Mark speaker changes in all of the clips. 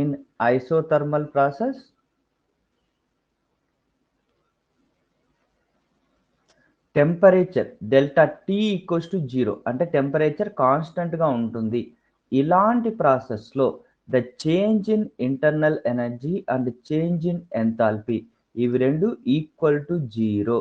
Speaker 1: in isothermal process, temperature delta T equals to 0 అంటే temperature కాన్స్టెంట్గా ఉంటుంది. ఇలాంటి ప్రాసెస్లో the change in internal energy and change in enthalpy ఇవి రెండు ఈక్వల్ టు 0.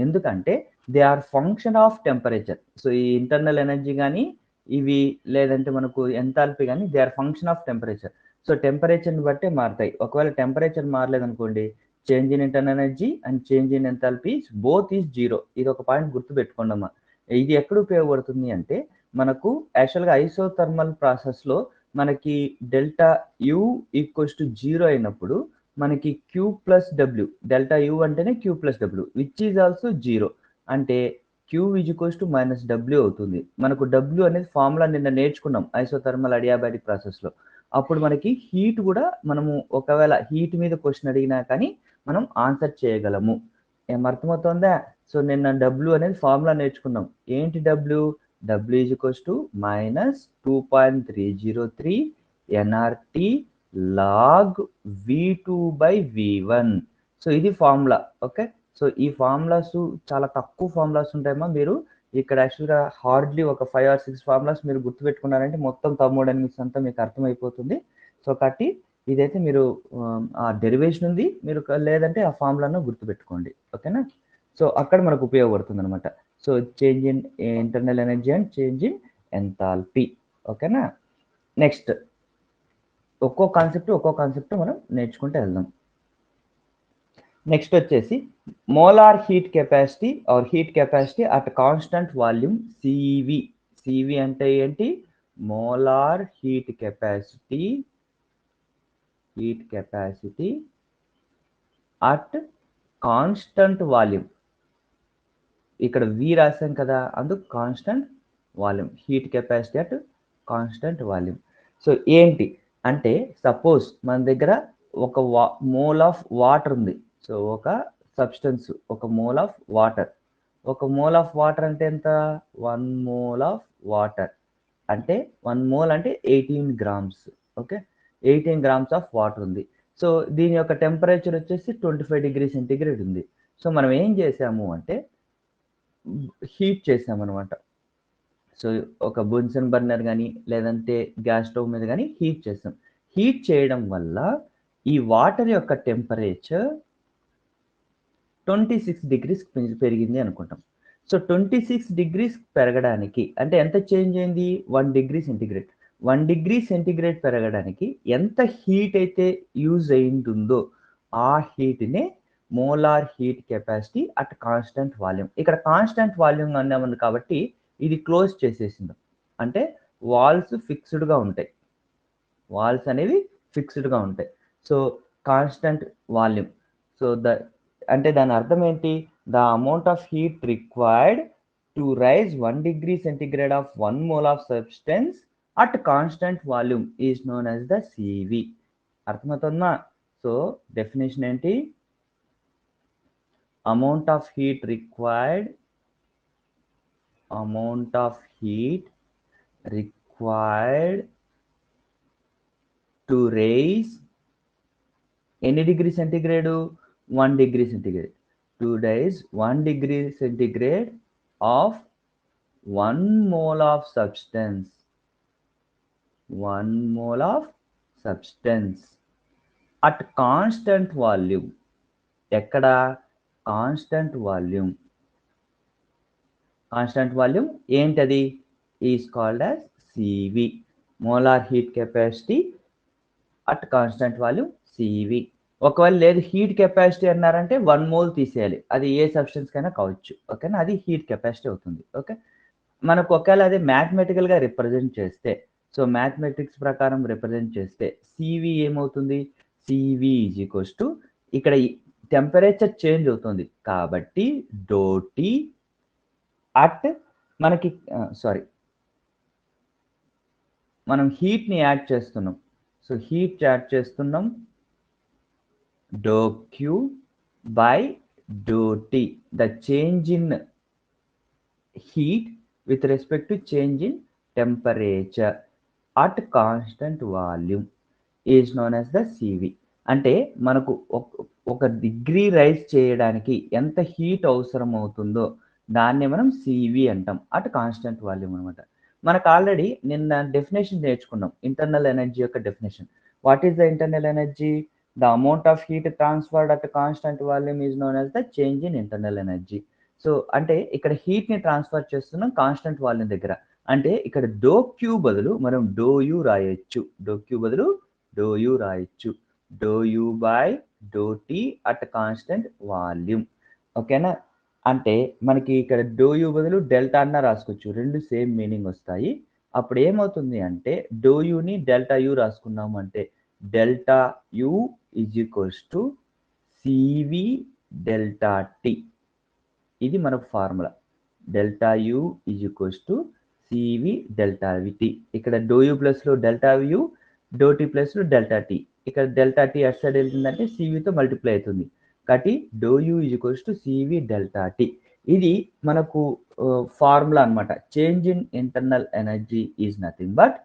Speaker 1: ఎందుకంటే they are function of temperature. So ఈ ఇంటర్నల్ ఎనర్జీ కానీ ఇవి లేదంటే మనకు ఎంథాల్పీ కానీ they are function of temperature. So టెంపరేచర్ని బట్టే మారుతాయి. ఒకవేళ టెంపరేచర్ మారలేదనుకోండి, change in internal energy and change in enthalpy both is 0. ఇది ఒక పాయింట్ గుర్తుపెట్టుకోండమ్మా. ఇది ఎక్కడ ఉపయోగపడుతుంది అంటే మనకు యాక్చువల్గా ఐసోథర్మల్ ప్రాసెస్లో మనకి డెల్టా యు ఈక్వల్స్ టు 0 అయినప్పుడు మనకి Q plus W, delta U అంటేనే Q plus W which is also 0 అంటే Q is equals to minus W అవుతుంది. మనకు డబ్ల్యూ అనేది ఫార్ములా నిన్న నేర్చుకున్నాం ఐసోథర్మల్ అడియాబాటిక్ ప్రాసెస్లో. అప్పుడు మనకి హీట్ కూడా మనము ఒకవేళ హీట్ మీద క్వశ్చన్ అడిగినా కానీ మనం ఆన్సర్ చేయగలము. అర్థమవుతుందా? సో నిన్న డబ్ల్యూ అనేది ఫార్ములా నేర్చుకున్నాం. ఏంటి W? W is equals to minus 2.303 nRT log V2/V1. So ఇది ఫార్ములా. ఓకే, సో ఈ ఫార్ములాస్ చాలా తక్కువ ఫార్ములాస్ ఉంటాయమ్మా. మీరు ఇక్కడ యాక్చువల్గా హార్డ్లీ ఒక 5 or 6 ఫార్ములాస్ మీరు గుర్తుపెట్టుకున్నారంటే మొత్తం థర్మోడైనమిక్స్ అంతా మీకు అర్థమైపోతుంది. సో కాబట్టి ఇదైతే మీరు ఆ డెరివేషన్ ఉంది, మీరు లేదంటే ఆ ఫార్ములాను గుర్తుపెట్టుకోండి. ఓకేనా? సో అక్కడ మనకు ఉపయోగపడుతుంది అనమాట. So change in internal energy and change in enthalpy. ఓకేనా? నెక్స్ట్ ఒక్కో కాన్సెప్ట్ మనం నేర్చుకుంటూ వెళ్దాం. నెక్స్ట్ వచ్చేసి molar heat capacity or heat capacity at constant volume CV. CV అంటే ఏంటి? Molar heat capacity at constant volume. ఇక్కడ వి రాసాం కదా, అందుకు constant volume, heat capacity at constant volume. So ఏంటి అంటే సపోజ్ మన దగ్గర ఒక మోల్ ఆఫ్ వాటర్ ఉంది. సో ఒక సబ్స్టెన్స్, ఒక మోల్ ఆఫ్ వాటర్. ఒక మోల్ ఆఫ్ వాటర్ అంటే ఎంత? 1 మోల్ ఆఫ్ వాటర్ అంటే 1 మోల్ అంటే 18 grams. Okay, 18 grams of water ఉంది. సో దీని యొక్క టెంపరేచర్ వచ్చేసి 25 డిగ్రీ సెంటిగ్రేడ్ ఉంది. సో మనం ఏం చేసాము అంటే హీట్ చేసామన్నమాట. సో ఒక బున్సన్ బర్నర్ కానీ లేదంటే గ్యాస్ స్టవ్ మీద కానీ హీట్ చేస్తాం. హీట్ చేయడం వల్ల ఈ వాటర్ యొక్క టెంపరేచర్ 26 డిగ్రీస్ పెరిగింది అనుకుంటాం. సో 26 డిగ్రీస్ పెరగడానికి అంటే ఎంత చేంజ్ అయింది? 1 డిగ్రీ సెంటిగ్రేడ్. 1 డిగ్రీ సెంటిగ్రేడ్ పెరగడానికి ఎంత హీట్ అయితే యూజ్ అయింటుందో ఆ హీట్నే molar heat capacity at constant volume. ఇక్కడ కాన్స్టెంట్ వాల్యూమ్ అన్నామంది కాబట్టి ఇది క్లోజ్ చేసేసింది. అంటే వాల్స్ ఫిక్స్డ్గా ఉంటాయి, వాల్స్ అనేవి ఫిక్స్డ్గా ఉంటాయి. So constant volume. సో అంటే దాని అర్థం ఏంటి? The amount of heat required to rise 1 degree centigrade of 1 mole of substance at constant volume is known as the CV. అర్థమవుతుందా? సో డెఫినేషన్ ఏంటి? Amount of heat required to raise ఎన్ని degree centigrade? 1 degree centigrade. To rise 1 degree centigrade of 1 mole of substance. 1 mole of substance at constant volume. ఎక్కడ? Constant volume. Constant volume ఏంటది? Is called as CV, molar heat capacity at constant volume CV. ఒకవేళ లేదు heat capacity అన్నారంటే 1 mole తీసేయాలి, అది ఏ substance కైనా కావచ్చు. ఓకేనా? అది హీట్ కెపాసిటీ అవుతుంది. ఓకే, మనకు ఒకవేళ అదే మ్యాథమెటికల్గా రిప్రజెంట్ చేస్తే, సో మ్యాథమెటిక్స్ ప్రకారం రిప్రజెంట్ చేస్తే సివి ఏమవుతుంది? సివి ఈజ్ ఈక్వల్స్ టు ఇక్కడ టెంపరేచర్ చేంజ్ అవుతుంది కాబట్టి డోటీ అట్ మనకి మనం హీట్ని యాడ్ చేస్తున్నాం. సో హీట్ యాడ్ చేస్తున్నాం do Q by do T, the change in heat with respect to change in temperature at constant volume. Is known as the CV. అంటే మనకు ఒక డిగ్రీ రైజ్ చేయడానికి ఎంత హీట్ అవసరం అవుతుందో దాన్నే మనం సివి అంటాం. అట్ కాన్స్టెంట్ వాల్యూమ్ అనమాట. మనకు ఆల్రెడీ నిన్న డెఫినేషన్ నేర్చుకున్నాం. ఇంటర్నల్ ఎనర్జీ యొక్క definition. What is the internal energy? The amount of heat transferred at constant volume is known as the change in internal energy. So అంటే ఇక్కడ heat ని transfer చేస్తున్నాం constant volume దగ్గర. అంటే ఇక్కడ డో క్యూ బదులు మనం డో యూ రాయొచ్చు. డో క్యూ బదులు డో యూ రాయొచ్చు. Do U by do T at constant volume. ఓకేనా? అంటే మనకి ఇక్కడ డో యూ బదులు డెల్టా అన్న రాసుకోవచ్చు. రెండు సేమ్ మీనింగ్ వస్తాయి. అప్పుడు ఏమవుతుంది అంటే డో యూని డెల్టా యూ రాసుకున్నాము అంటే delta U is equals to CV delta T. ఇది మనకు formula. Delta U is equals to CV delta T. ఇక్కడ డో యూ ప్లస్లో డెల్టా యూ, డో టీ ప్లస్లో డెల్టా టీ. ఇక్కడ డెల్టా టీ అటు సైడ్ వెళ్తుందంటే సివితో మల్టిప్లై అవుతుంది. కాబట్టి doe U is equals to CV delta T. ఇది మనకు ఫార్ములా అనమాట. Change in internal energy is nothing but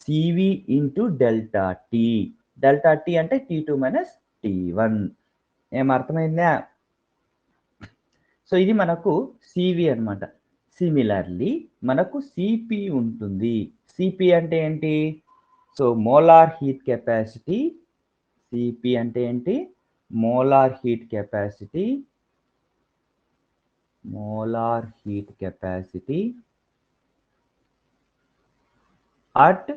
Speaker 1: CV into delta T. Delta T అంటే T2 మైనస్ T1. ఏం అర్థమైందా? సో ఇది మనకు సివి అనమాట. సిమిలర్లీ మనకు సిపి ఉంటుంది. సిపి అంటే ఏంటి? So molar heat capacity. CP అంటే ఏంటి? Molar heat capacity. Molar heat capacity at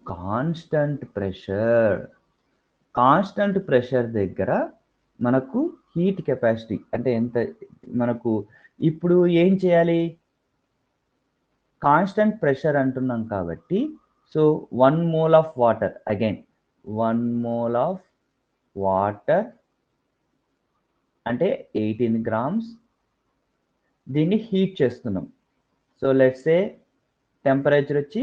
Speaker 1: constant pressure. Constant pressure దగ్గర మనకు హీట్ కెపాసిటీ అంటే ఎంత మనకు ఇప్పుడు ఏం చేయాలి? కాన్స్టంట్ ప్రెషర్ అంటున్నాం కాబట్టి so 1 mole of water, again 1 mole of water అంటే 18 grams. దీన్ని హీట్ చేస్తున్నాం. సో లెట్స్ సే టెంపరేచర్ వచ్చి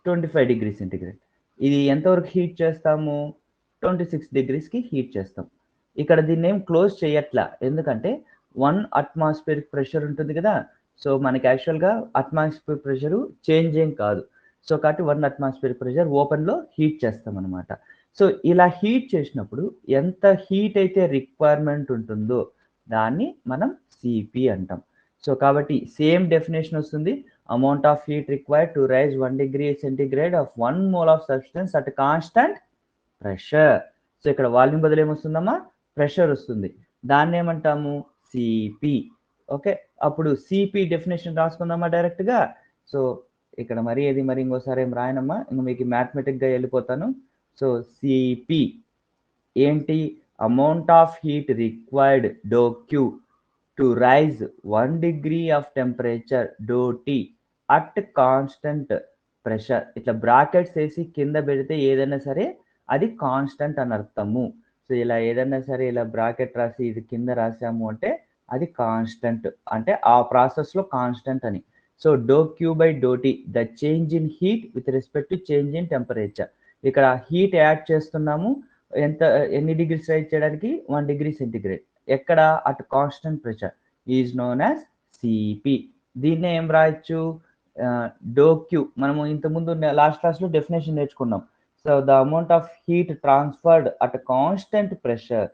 Speaker 1: 25 degrees సెంటిగ్రేడ్. ఇది ఎంతవరకు హీట్ చేస్తాము? 26 degreesకి హీట్ చేస్తాం. ఇక్కడ దీన్ని ఏం క్లోజ్ చేయట్లా. ఎందుకంటే 1 atmospheric ప్రెషర్ ఉంటుంది కదా. సో మనకి యాక్చువల్గా అట్మాస్ఫియర్ ప్రెషరు చేంజ్ ఏం కాదు. సో కాబట్టి 1 atmospheric ప్రెషర్ ఓపెన్లో హీట్ చేస్తాం అనమాట. సో ఇలా హీట్ చేసినప్పుడు ఎంత హీట్ అయితే రిక్వైర్మెంట్ ఉంటుందో దాన్ని మనం సిపి అంటాం. సో కాబట్టి సేమ్ డెఫినేషన్ వస్తుంది. Amount of heat required to rise 1 degree centigrade of 1 mole of substance at constant pressure. So ఇక్కడ వాల్యూమ్ బదులు ఏమొస్తుందమ్మా? ప్రెషర్ వస్తుంది. దాన్ని ఏమంటాము? సిపి. ఓకే, అప్పుడు సిపి డెఫినేషన్ రాసుకుందామా డైరెక్ట్గా. సో ఇక్కడ మరి ఇంకోసారి ఏం రాయనమ్మా, ఇంకా మీకు మ్యాథమెటిక్గా వెళ్ళిపోతాను. సో సిపి ఏంటి? Amount of heat required doe Q to rise 1 degree of temperature doe T at constant pressure. ఇట్లా బ్రాకెట్స్ వేసి కింద పెడితే ఏదైనా సరే అది కాన్స్టంట్ అని అర్థము. సో ఇలా ఏదైనా సరే ఇలా బ్రాకెట్ రాసి ఇది కింద రాసాము అంటే అది కాన్స్టంట్, అంటే ఆ ప్రాసెస్లో కాన్స్టంట్ అని. So doe Q by do T the change in heat with respect to change in temperature. ఇక్కడ హీట్ యాడ్ చేస్తున్నాము. ఎన్ని డిగ్రీస్ రైజ్ చేయడానికి? 1 degree సెంటిగ్రేడ్. ఎక్కడ? At constant pressure is known as CP. దీన్నే ఏం రాయొచ్చు? Do Q. మనము ఇంతకుముందు లాస్ట్ క్లాస్లో డెఫినేషన్ నేర్చుకున్నాం. So the amount of heat transferred at constant pressure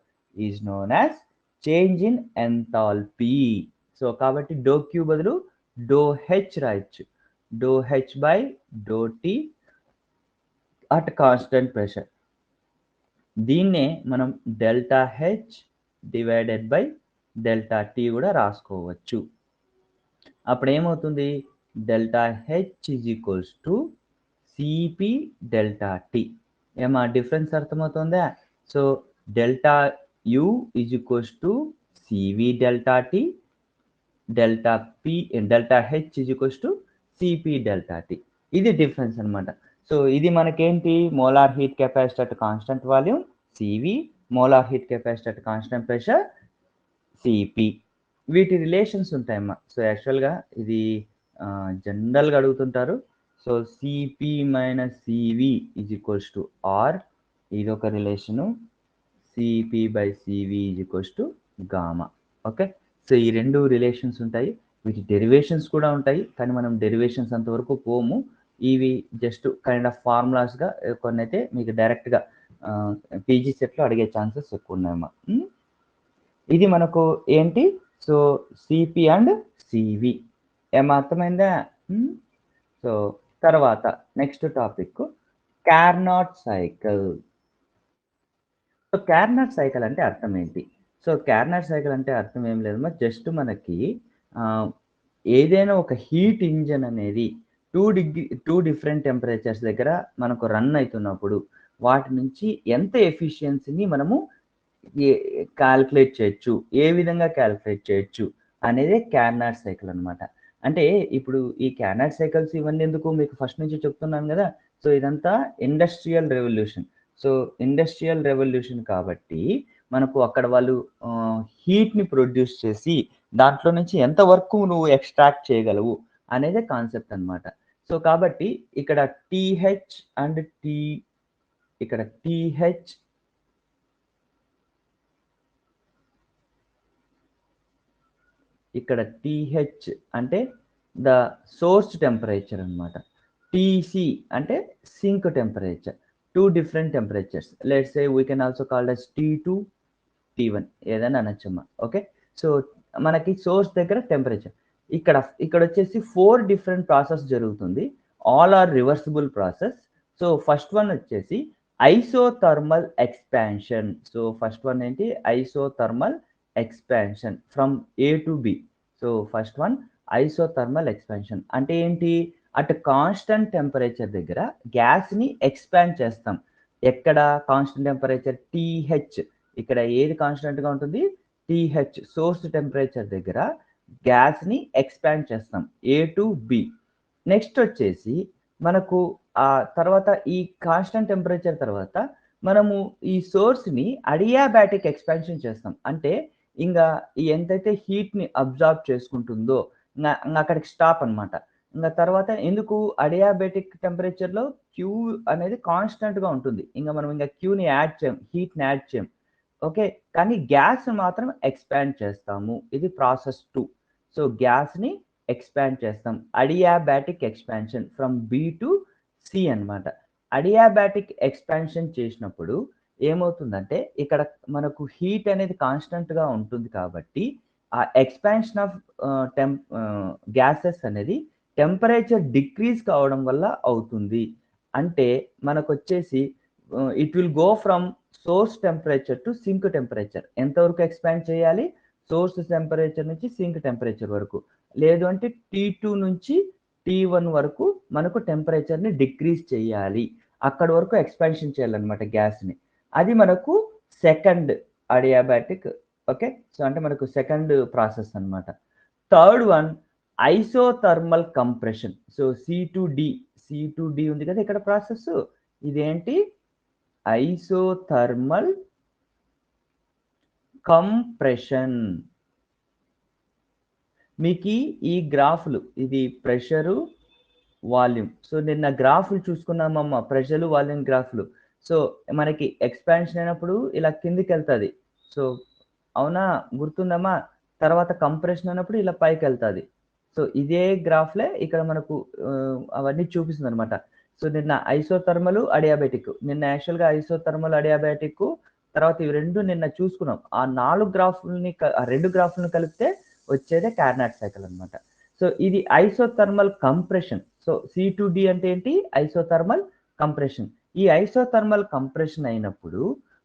Speaker 1: is known as change in enthalpy. So కాబట్టి డో క్యూ బదులు డో హెచ్ రాయొచ్చు. Doe H by do T at constant pressure. దీన్నే మనం delta H divided by delta T కూడా రాసుకోవచ్చు. అప్పుడు ఏమవుతుంది? Delta H is equals to CP delta T. ఏమా డిఫరెన్స్ అర్థమవుతుందా? So delta U is equals to CV delta T, delta H is equals to CP delta T. ఇది difference అనమాట. So ఇది మనకేంటి? Molar heat capacity at constant volume CV, molar heat capacity at constant pressure CP. వీటి relations ఉంటాయమ్మా. So యాక్చువల్గా ఇది జనరల్గా అడుగుతుంటారు. So CP minus CV is equals to R, ఇది ఒక relation. CP by CV is equals to gamma. Okay, so ఈ రెండు రిలేషన్స్ ఉంటాయి. వీటి డెరివేషన్స్ కూడా ఉంటాయి, కానీ మనం డెరివేషన్స్ అంతవరకు పోము. ఇవి జస్ట్ కైండ్ ఆఫ్ ఫార్ములాస్గా కొన్ని అయితే మీకు డైరెక్ట్గా పీజీ సెట్లో అడిగే ఛాన్సెస్ ఎక్కువ ఉన్నాయమ్మా. ఇది మనకు ఏంటి, సో సిపి అండ్ సివి ఏమర్థమైందా? సో తర్వాత next topic Carnot cycle. So Carnot cycle అంటే అర్థం ఏంటి? సో కార్నాట్ సైకిల్ అంటే అర్థం ఏం లేదమ్మా, జస్ట్ మనకి ఏదైనా ఒక హీట్ ఇంజన్ అనేది 2 డిఫరెంట్ టెంపరేచర్స్ దగ్గర మనకు రన్ అవుతున్నప్పుడు వాటి నుంచి ఎంత ఎఫిషియన్సీని మనము క్యాల్కులేట్ చేయొచ్చు, ఏ విధంగా క్యాల్కులేట్ చేయొచ్చు అనేది కార్నాట్ సైకిల్ అనమాట. అంటే ఇప్పుడు ఈ కార్నాట్ సైకిల్స్ ఇవన్నీ ఎందుకు మీకు ఫస్ట్ నుంచి చెప్తున్నాను కదా. సో ఇదంతా industrial revolution. So industrial revolution కాబట్టి మనకు అక్కడ వాళ్ళు హీట్ని ప్రొడ్యూస్ చేసి దాంట్లో నుంచి ఎంత వరకు నువ్వు ఎక్స్ట్రాక్ట్ చేయగలవు అనేది కాన్సెప్ట్ అనమాట. సో కాబట్టి ఇక్కడ టీహెచ్ అండ్ టీ, ఇక్కడ టీహెచ్ ఇక్కడ టీహెచ్ అంటే ద సోర్స్ టెంపరేచర్ అనమాట. టీసీ అంటే sink temperature. 2 different temperatures. Let's say we can also called as T2, T1 ఏదైనా అనొచ్చమ్మా. ఓకే, సో మనకి సోర్స్ దగ్గర టెంపరేచర్ ఇక్కడ వచ్చేసి 4 డిఫరెంట్ ప్రాసెస్ జరుగుతుంది. All are reversible process. So first one వచ్చేసి isothermal expansion. So first one ఏంటి, isothermal expansion from A to B. So first one isothermal expansion అంటే ఏంటి, అటు కాన్స్టెంట్ టెంపరేచర్ దగ్గర గ్యాస్ని ఎక్స్పాండ్ చేస్తాం. ఎక్కడ కాన్స్టెంట్ టెంపరేచర్ టీహెచ్, ఇక్కడ ఏది కాన్స్టెంట్గా ఉంటుంది, టీహెచ్ సోర్స్ టెంపరేచర్ దగ్గర గ్యాస్ని ఎక్స్పాండ్ చేస్తాం ఏ టు బి. నెక్స్ట్ వచ్చేసి మనకు ఆ తర్వాత ఈ కాన్స్టెంట్ టెంపరేచర్ తర్వాత మనము ఈ సోర్స్ని అడియాబాటిక్ ఎక్స్పాన్షన్ చేస్తాం. అంటే ఇంకా ఎంతైతే హీట్ని అబ్జార్బ్ చేసుకుంటుందో అక్కడికి స్టాప్ అనమాట. ఇంకా తర్వాత ఎందుకు అడియాబెటిక్ టెంపరేచర్లో క్యూ అనేది కాన్స్టెంట్గా ఉంటుంది. ఇంకా మనం ఇంకా క్యూని యాడ్ చేయం, హీట్ని యాడ్ చేయం. ఓకే, కానీ గ్యాస్ మాత్రం ఎక్స్పాండ్ చేస్తాము. ఇది ప్రాసెస్ 2. సో గ్యాస్ని ఎక్స్పాండ్ చేస్తాం, adiabatic expansion from B to C అనమాట. అడియాబాటిక్ ఎక్స్పాన్షన్ చేసినప్పుడు ఏమవుతుందంటే ఇక్కడ మనకు హీట్ అనేది కాన్స్టెంట్గా ఉంటుంది కాబట్టి ఆ ఎక్స్పాన్షన్ ఆఫ్ గ్యాసెస్ అనేది టెంపరేచర్ డిక్రీజ్ కావడం వల్ల అవుతుంది. అంటే మనకు వచ్చేసి it will go from source temperature to sink temperature. ఎంతవరకు ఎక్స్పాండ్ చేయాలి, సోర్స్ టెంపరేచర్ నుంచి సింక్ టెంపరేచర్ వరకు. లేదు అంటే T2 నుంచి T1 వరకు మనకు టెంపరేచర్ని డిక్రీజ్ చేయాలి, అక్కడ వరకు ఎక్స్పాన్షన్ చేయాలన్నమాట గ్యాస్ని. అది మనకు సెకండ్ అడియాబాటిక్. ఓకే, సో అంటే మనకు సెకండ్ ప్రాసెస్ అనమాట. Third one isothermal compression. So C2D ఉంది కదా ఇక్కడ ప్రాసెస్, ఇదేంటి ఐసోథర్మల్ కంప్రెషన్. మీకు ఈ గ్రాఫ్లు, ఇది ప్రెషరు వాల్యూమ్. సో నిన్న గ్రాఫ్లు చూసుకున్నామమ్మా, ప్రెషర్ వాల్యూమ్ గ్రాఫ్లు. సో మనకి ఎక్స్పాన్షన్ అయినప్పుడు ఇలా కిందికి వెళ్తుంది. సో అవునా, గుర్తుందమ్మా. తర్వాత కంప్రెషన్ అయినప్పుడు ఇలా పైకి వెళ్తుంది. సో ఇదే గ్రాఫ్లే ఇక్కడ మనకు అవన్నీ చూపిస్తుంది అనమాట. సో నిన్న ఐసోథర్మల్ అడియాబెటిక్, నిన్న యాక్చువల్గా ఐసోథర్మల్ అడియాబెటిక్ తర్వాత ఇవి రెండు నిన్న చూసుకున్నాం. ఆ 4 గ్రాఫ్లని ఆ 2 గ్రాఫ్లను కలిపితే వచ్చేదే కార్నాట్ సైకిల్ అనమాట. సో ఇది ఐసోథర్మల్ కంప్రెషన్. సో C2D అంటే ఏంటి, ఐసోథర్మల్ కంప్రెషన్. ఈ ఐసోథర్మల్ కంప్రెషన్ అయినప్పుడు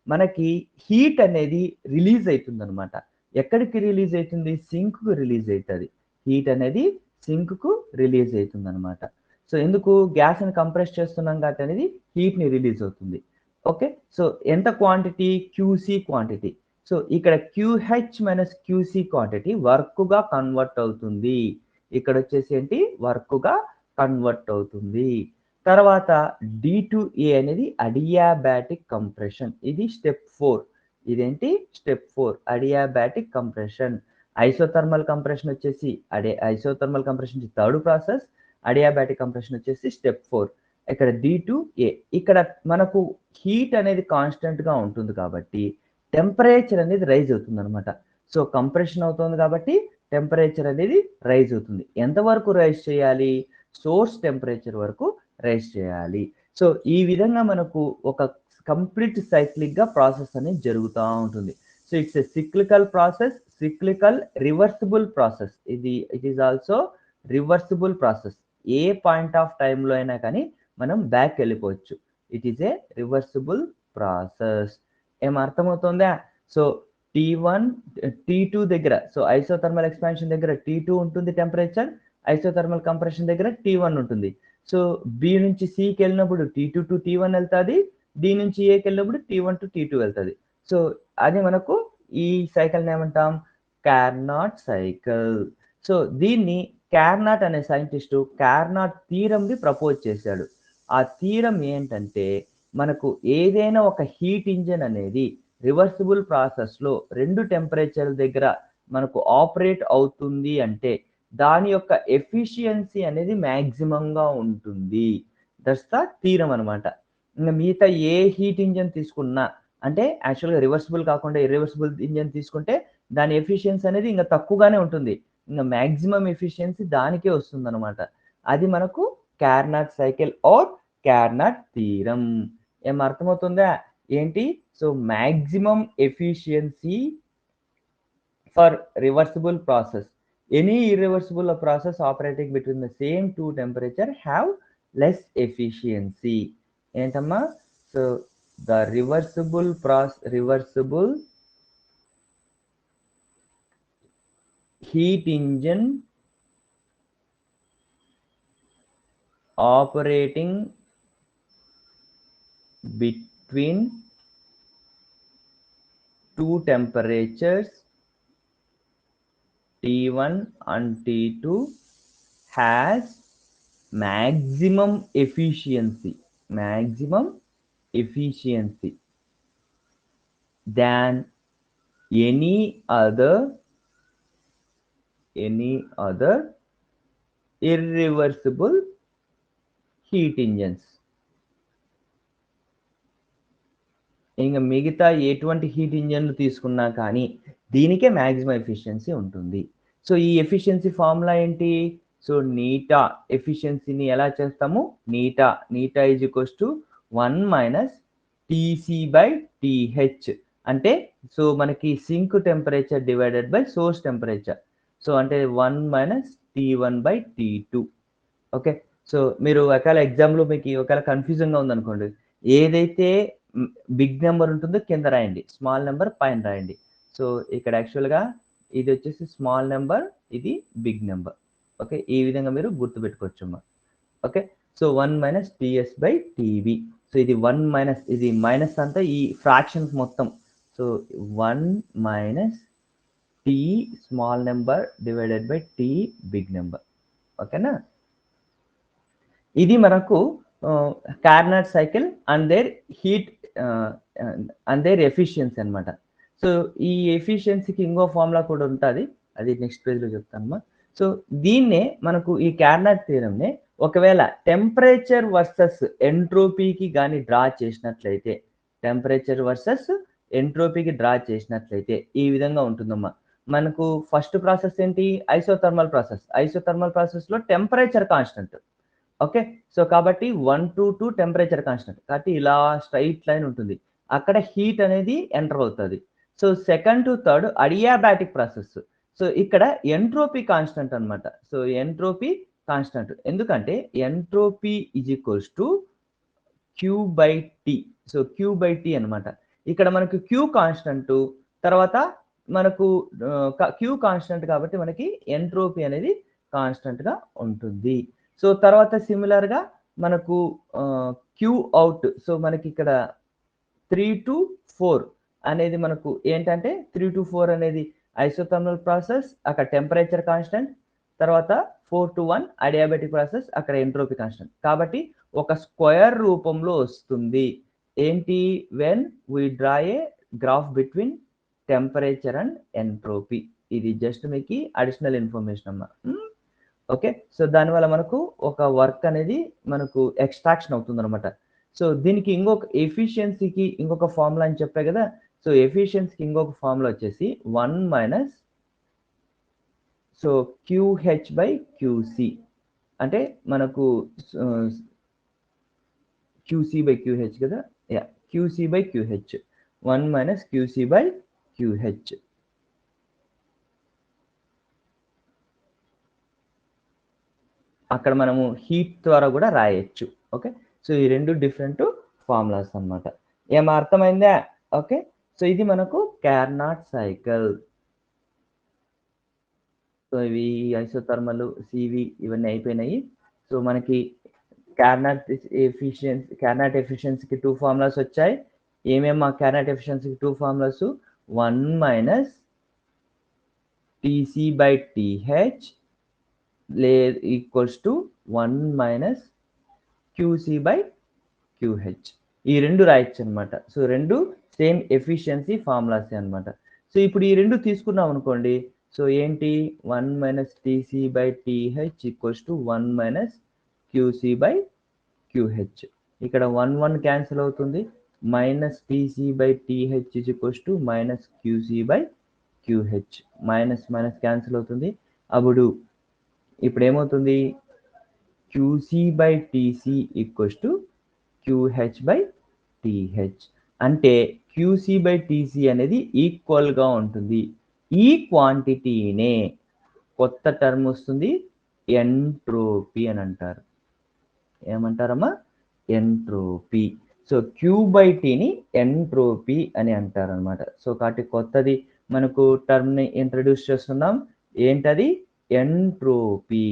Speaker 1: మనకి హీట్ అనేది రిలీజ్ అవుతుంది అనమాట. ఎక్కడికి రిలీజ్ అవుతుంది, సింక్కు రిలీజ్ అవుతుంది. హీట్ అనేది సింక్కు రిలీజ్ అవుతుంది అనమాట. సో ఎందుకు, గ్యాస్ని కంప్రెస్ చేస్తున్నాం కాబట్టి అనేది హీట్ని రిలీజ్ అవుతుంది. ఓకే, సో ఎంత క్వాంటిటీ, QC క్వాంటిటీ. సో ఇక్కడ QH మైనస్ QC క్వాంటిటీ వర్క్గా కన్వర్ట్ అవుతుంది. ఇక్కడ వచ్చేసి ఏంటి, వర్క్గా కన్వర్ట్ అవుతుంది. తర్వాత D2A అనేది అడియాబాటిక్ కంప్రెషన్. ఇది స్టెప్ 4. ఇదేంటి, step 4 adiabatic compression. Isothermal compression వచ్చేసి isothermal compression third process, adiabatic compression వచ్చేసి స్టెప్ 4. ఇక్కడ D2A. ఇక్కడ మనకు హీట్ అనేది కాన్స్టెంట్గా ఉంటుంది కాబట్టి టెంపరేచర్ అనేది రైజ్ అవుతుంది అనమాట. సో కంప్రెషన్ అవుతుంది కాబట్టి టెంపరేచర్ అనేది రైజ్ అవుతుంది. ఎంతవరకు రైజ్ చేయాలి, సోర్స్ టెంపరేచర్ వరకు రైజ్ చేయాలి. సో ఈ విధంగా మనకు ఒక కంప్లీట్ సైక్లిక్గా ప్రాసెస్ అనేది జరుగుతూ ఉంటుంది. So it's a cyclical process, cyclical reversible process. It is also reversible process. A point of టైంలో అయినా కానీ మనం బ్యాక్ వెళ్ళిపోవచ్చు. It is a reversible process. ఏం అర్థమవుతుందా? సో T1 T2 దగ్గర, సో ఐసోథర్మల్ ఎక్స్పాన్షన్ దగ్గర T2 ఉంటుంది టెంపరేచర్, ఐసోథర్మల్ కంప్రెషన్ దగ్గర T1 ఉంటుంది. సో బి నుంచి సికి వెళ్ళినప్పుడు T2 టు T1 వెళ్తుంది, డి నుంచి ఏకి వెళ్ళినప్పుడు T1 టు T2 వెళ్తుంది. సో అది మనకు ఈ సైకిల్ని ఏమంటాం? Carnot cycle. సో దీన్ని కార్నాట్ అనే సైంటిస్టు కార్నాట్ థీరంని ప్రపోజ్ చేశాడు. ఆ థీరం ఏంటంటే మనకు ఏదైనా ఒక హీట్ ఇంజిన్ అనేది రివర్సిబుల్ ప్రాసెస్లో 2 టెంపరేచర్ దగ్గర మనకు ఆపరేట్ అవుతుంది అంటే దాని యొక్క ఎఫిషియన్సీ అనేది మ్యాక్సిమంగా ఉంటుంది. దట్స్ ద థీరం అనమాట. ఇంకా మిగతా ఏ హీట్ ఇంజిన్ తీసుకున్నా, అంటే యాక్చువల్గా రివర్సిబుల్ కాకుండా ఇర్రివర్సిబుల్ ఇంజిన్ తీసుకుంటే దాని ఎఫిషియన్సీ అనేది ఇంకా తక్కువగానే ఉంటుంది. ఇంకా మ్యాక్సిమం ఎఫిషియన్సీ దానికే వస్తుంది అనమాట. అది మనకు Carnot cycle or Carnot theorem. ఏం అర్థమవుతుందా ఏంటి? So maximum efficiency for reversible process. Any irreversible process operating between the same two temperature have less efficiency. ఏంటమ్మా? So the reversible heat engine operating between two temperatures T1 and T2 has maximum efficiency than any other irreversible heat engines. ఇంకా మిగతా ఎటువంటి heat ఇంజన్లు తీసుకున్నా కానీ దీనికే maximum efficiency ఉంటుంది. So ఈ ఎఫిషియన్సీ ఫార్ములా ఏంటి? సో నీటా ఎఫిషియన్సీని ఎలా చేస్తాము? Eta is equals to 1 - TC/TH. అంటే సో మనకి sink temperature divided by source temperature. So అంటే 1 - T1/T2. ఓకే. సో మీరు ఒకవేళ ఎగ్జామ్లో మీకు ఒకవేళ కన్ఫ్యూజన్గా ఉందనుకోండి, ఏదైతే బిగ్ నెంబర్ ఉంటుందో కింద రాయండి, స్మాల్ నెంబర్ పైన రాయండి. సో ఇక్కడ యాక్చువల్గా ఇది వచ్చేసి స్మాల్ నెంబర్, ఇది బిగ్ నెంబర్. ఓకే, ఈ విధంగా మీరు గుర్తుపెట్టుకోవచ్చు అమ్మా. Okay, so 1 - TS/TB. సో ఇది 1 - ఇది మైనస్ అంతా ఈ ఫ్రాక్షన్స్ మొత్తం. So 1 - T small number divided by T big number. ఓకేనా? ఇది మనకు Carnot cycle and their heat and their efficiency అనమాట. సో ఈ ఎఫిషియన్సీకి ఇంకో ఫార్ములా కూడా ఉంటుంది, అది నెక్స్ట్ పేజ్లో చెప్తానమ్మా. సో దీన్నే మనకు ఈ కార్నాట్ థియరంనే ఒకవేళ టెంపరేచర్ వర్సెస్ ఎంట్రోపీకి కానీ డ్రా చేసినట్లయితే, ఈ విధంగా ఉంటుందమ్మా. మనకు ఫస్ట్ ప్రాసెస్ ఏంటి? Isothermal process. ఐసోథర్మల్ ప్రాసెస్లో టెంపరేచర్ కాన్స్టెంట్. ఓకే, సో కాబట్టి 1 to 2 టెంపరేచర్ కాన్స్టెంట్, కాబట్టి ఇలా స్ట్రైట్ లైన్ ఉంటుంది, అక్కడ హీట్ అనేది ఎంటర్ అవుతుంది. So second to third adiabatic process. So ఇక్కడ ఎంట్రోపీ కాన్స్టెంట్ అనమాట. సో ఎంట్రోపీ కాన్స్టెంట్ ఎందుకంటే entropy is equals to Q/T. So Q/T అనమాట. ఇక్కడ మనకు Q కాన్స్టెంట్, తర్వాత మనకు Q కాన్స్టెంట్ కాబట్టి మనకి ఎంట్రోపీ అనేది కాన్స్టెంట్ గా ఉంటుంది. సో తర్వాత సిమిలర్ గా మనకు Q అవుట్. సో మనకి ఇక్కడ 3 to 4 అనేది మనకు ఏంటంటే 3 to 4 అనేది ఐసోథర్మల్ ప్రాసెస్, అక్కడ టెంపరేచర్ కాన్స్టెంట్. తర్వాత 4 to 1 అడియాబాటిక్ ప్రాసెస్, అక్కడ ఎంట్రోపీ కాన్స్టెంట్. కాబట్టి ఒక స్క్వేర్ రూపంలో వస్తుంది. ఏంటి? When we draw A graph between temperature and entropy. ఇది జస్ట్ మీకు అడిషనల్ ఇన్ఫర్మేషన్ అమ్మా. ఓకే, సో దానివల్ల మనకు ఒక వర్క్ అనేది మనకు ఎక్స్ట్రాక్షన్ అవుతుంది అనమాట. సో దీనికి ఇంకొక ఎఫిషియన్సీకి ఇంకొక ఫార్ములా అని చెప్పే కదా. సో ఎఫిషియన్సీకి ఇంకొక ఫార్ములా వచ్చేసి 1 - సో QH/QC. అంటే మనకు QC by QH కదా, yeah QC by QH, 1 minus QC by QH. అక్కడ మనము హీట్ ద్వారా కూడా రాయొచ్చు. ఓకే, సో ఈ రెండు డిఫరెంట్ ఫార్ములాస్ అన్నమాట. ఏం అర్థమైందా? ఓకే, సో ఇది మనకు కార్నాట్ సైకిల్. సో ఇవి ఐసోథర్మల్, సివి ఇవన్నీ అయిపోయినాయి. సో మనకి కార్నాట్ ఎఫిషియన్సీకి 2 ఫార్ములాస్ వచ్చాయి. ఏమేమి ఆ కార్నాట్ ఎఫిషియన్సీకి 2 formulas? 1 minus TC by TH equals to 1 minus QC by QH. ఈ రెండు రాయొచ్చు అనమాట. సో రెండు సేమ్ ఎఫిషియన్సీ ఫార్ములాస్ అనమాట. సో ఇప్పుడు ఈ రెండు తీసుకున్నాం అనుకోండి, సో ఏంటి 1 minus TC by TH equals to 1 minus QC by QH. ఇక్కడ 1 1 క్యాన్సిల్ అవుతుంది. Minus TC by TH equals to minus QC by QH. Minus minus cancel అవుతుంది. అప్పుడు ఇప్పుడు ఏమవుతుంది? QC by TC equals to QH by TH. అంటే QC by TC అనేది ఈక్వల్గా ఉంటుంది. ఈ క్వాంటిటీనే కొత్త టర్మ్ వస్తుంది, ఎంట్రోపీ అని అంటారు. ఏమంటారమ్మా? ఎంట్రోపీ. సో క్యూ బై టీని ఎంట్రోపీ అని అంటారు అనమాట. సో కాబట్టి కొత్తది మనకు టర్మ్ని ఇంట్రడ్యూస్ చేస్తున్నాం. ఏంటది? ఎంట్రోపీ.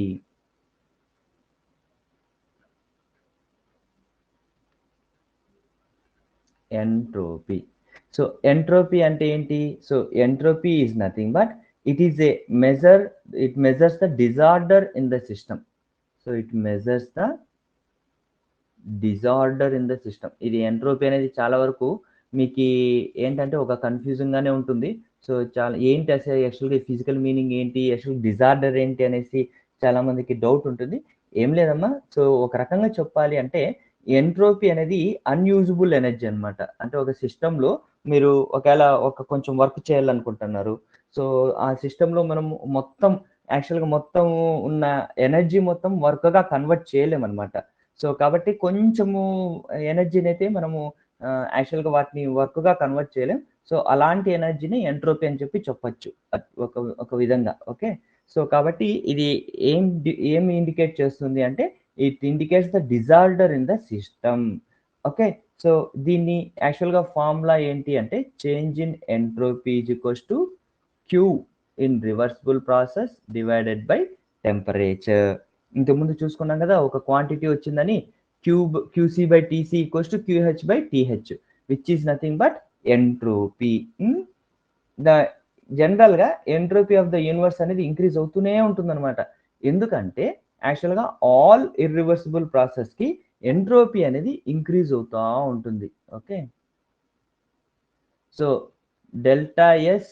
Speaker 1: ఎంట్రోపీ. సో ఎంట్రోపీ అంటే ఏంటి? So entropy is nothing but it is a measure, it measures the disorder in the system. So it measures the disorder in the system. ఇది ఎంట్రోపీ అనేది చాలా వరకు మీకు ఏంటంటే ఒక కన్ఫ్యూజన్ గానే ఉంటుంది. సో చాలా ఏంటి అసలు యాక్చువల్గా ఫిజికల్ మీనింగ్ ఏంటి, యాక్చువల్ డిజార్డర్ ఏంటి అనేసి చాలా మందికి డౌట్ ఉంటుంది. ఏం లేదమ్మా, సో ఒక రకంగా చెప్పాలి అంటే ఎంట్రోపీ అనేది అన్యూజబుల్ ఎనర్జీ అనమాట. అంటే ఒక సిస్టంలో మీరు ఒకవేళ ఒక కొంచెం వర్క్ చేయాలనుకుంటున్నారు, సో ఆ సిస్టంలో మనం మొత్తం యాక్చువల్గా మొత్తం ఉన్న ఎనర్జీ మొత్తం వర్క్గా కన్వర్ట్ చేయలేమన్నమాట. సో కాబట్టి కొంచెము ఎనర్జీని అయితే మనము యాక్చువల్గా వాటిని వర్క్గా కన్వర్ట్ చేయలేం. సో అలాంటి ఎనర్జీని ఎంట్రోపీ అని చెప్పి చెప్పచ్చు ఒక విధంగా. ఓకే, సో కాబట్టి ఇది ఏం ఇండికేట్ చేస్తుంది అంటే it indicates the disorder in the system. Okay, so దీన్ని యాక్చువల్గా ఫార్ములా ఏంటి అంటే change in entropy is equals to Q in reversible process divided by temperature. ఇంతకుముందు చూసుకున్నాం కదా, ఒక క్వాంటిటీ వచ్చిందని QC by TC equals to QH by TH, which is nothing but entropy. The జనరల్గా ఎంట్రోపీ ఆఫ్ ద యూనివర్స్ అనేది increase అవుతూనే ఉంటుంది అనమాట. ఎందుకంటే యాక్చువల్గా ఆల్ ఇర్రివర్సిబుల్ ప్రాసెస్కి ఎంట్రోపీ అనేది ఇంక్రీజ్ అవుతూ ఉంటుంది. Okay, so delta yes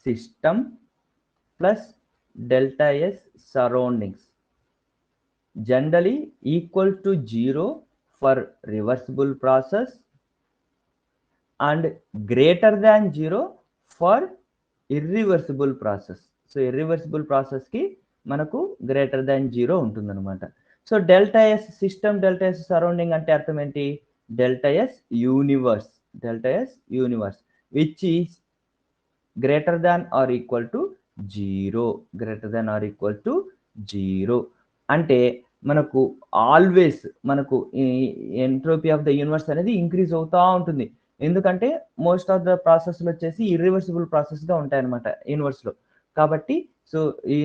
Speaker 1: system plus delta s surroundings generally equal to 0 for reversible process and greater than 0 for irreversible process. So irreversible process ki manaku greater than 0 ఉంటుందన్నమాట. So delta yes system, delta yes surrounding అంటే అర్థం ఏంటి? Delta S universe, delta S universe which is greater than or equal to 0, greater than or equal to 0 అంటే మనకు always మనకు entropy of the universe అనేది increase అవుతూ ఉంటుంది. ఎందుకంటే మోస్ట్ ఆఫ్ ద ప్రాసెస్లు వచ్చేసి ఇర్రివర్సిబుల్ ప్రాసెస్గా ఉంటాయన్నమాట యూనివర్స్లో. కాబట్టి సో ఈ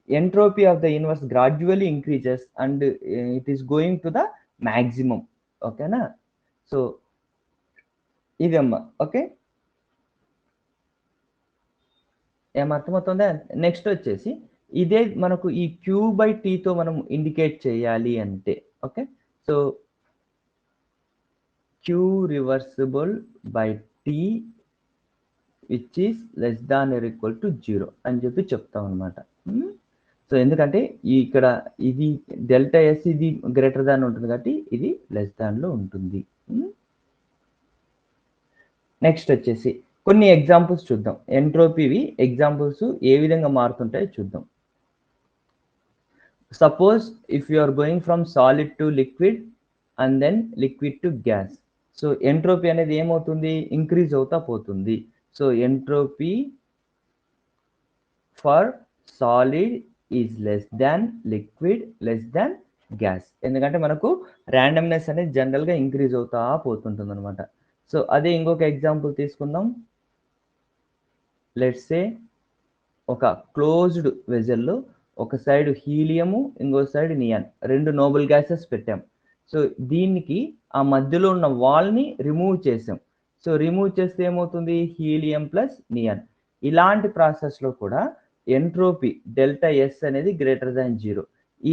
Speaker 1: entropy of the universe gradually increases and it is going to the maximum. ఓకేనా? సో ఇదమ్మా. ఓకే, ఏమర్థమవుతుందా? నెక్స్ట్ వచ్చేసి ఇదే మనకు ఈ క్యూ బై టీతో మనం ఇండికేట్ చేయాలి అంటే, okay, so Q reversible by T which is less than or equal to 0 అని చెప్పి చెప్తాం అనమాట. సో ఎందుకంటే ఇక్కడ ఇది డెల్టా ఎస్ ఇది గ్రేటర్ దాన్ ఉంటుంది కాబట్టి ఇది లెస్ దాన్లో ఉంటుంది. నెక్స్ట్ వచ్చేసి కొన్ని ఎగ్జాంపుల్స్ చూద్దాం. ఎంట్రోపీవి ఎగ్జాంపుల్స్ ఏ విధంగా మారుతుంటాయో చూద్దాం. Suppose if you are going from solid to liquid and then liquid to gas. So entropy అనేది ఏమవుతుంది, ఇంక్రీజ్ అవుతా పోతుంది. So entropy for solid is less than liquid less than gas. ఎందుకంటే మనకు ర్యాండమ్నెస్ అనేది జనరల్గా ఇంక్రీజ్ అవుతా పోతుంటుంది అనమాట. సో అదే ఇంకొక ఎగ్జాంపుల్ తీసుకుందాం. లెట్స్ సే ఒక క్లోజ్డ్ వెజల్లో ఒక సైడ్ హీలియము, ఇంకో సైడ్ నియాన్, రెండు నోబుల్ గ్యాసెస్ పెట్టాం. సో దీనికి ఆ మధ్యలో ఉన్న వాల్ని రిమూవ్ చేసాం. సో రిమూవ్ చేస్తే ఏమవుతుంది, హీలియం ప్లస్ నియాన్. ఇలాంటి ప్రాసెస్లో కూడా ఎంట్రోపీ డెల్టా ఎస్ అనేది గ్రేటర్ దాన్ 0.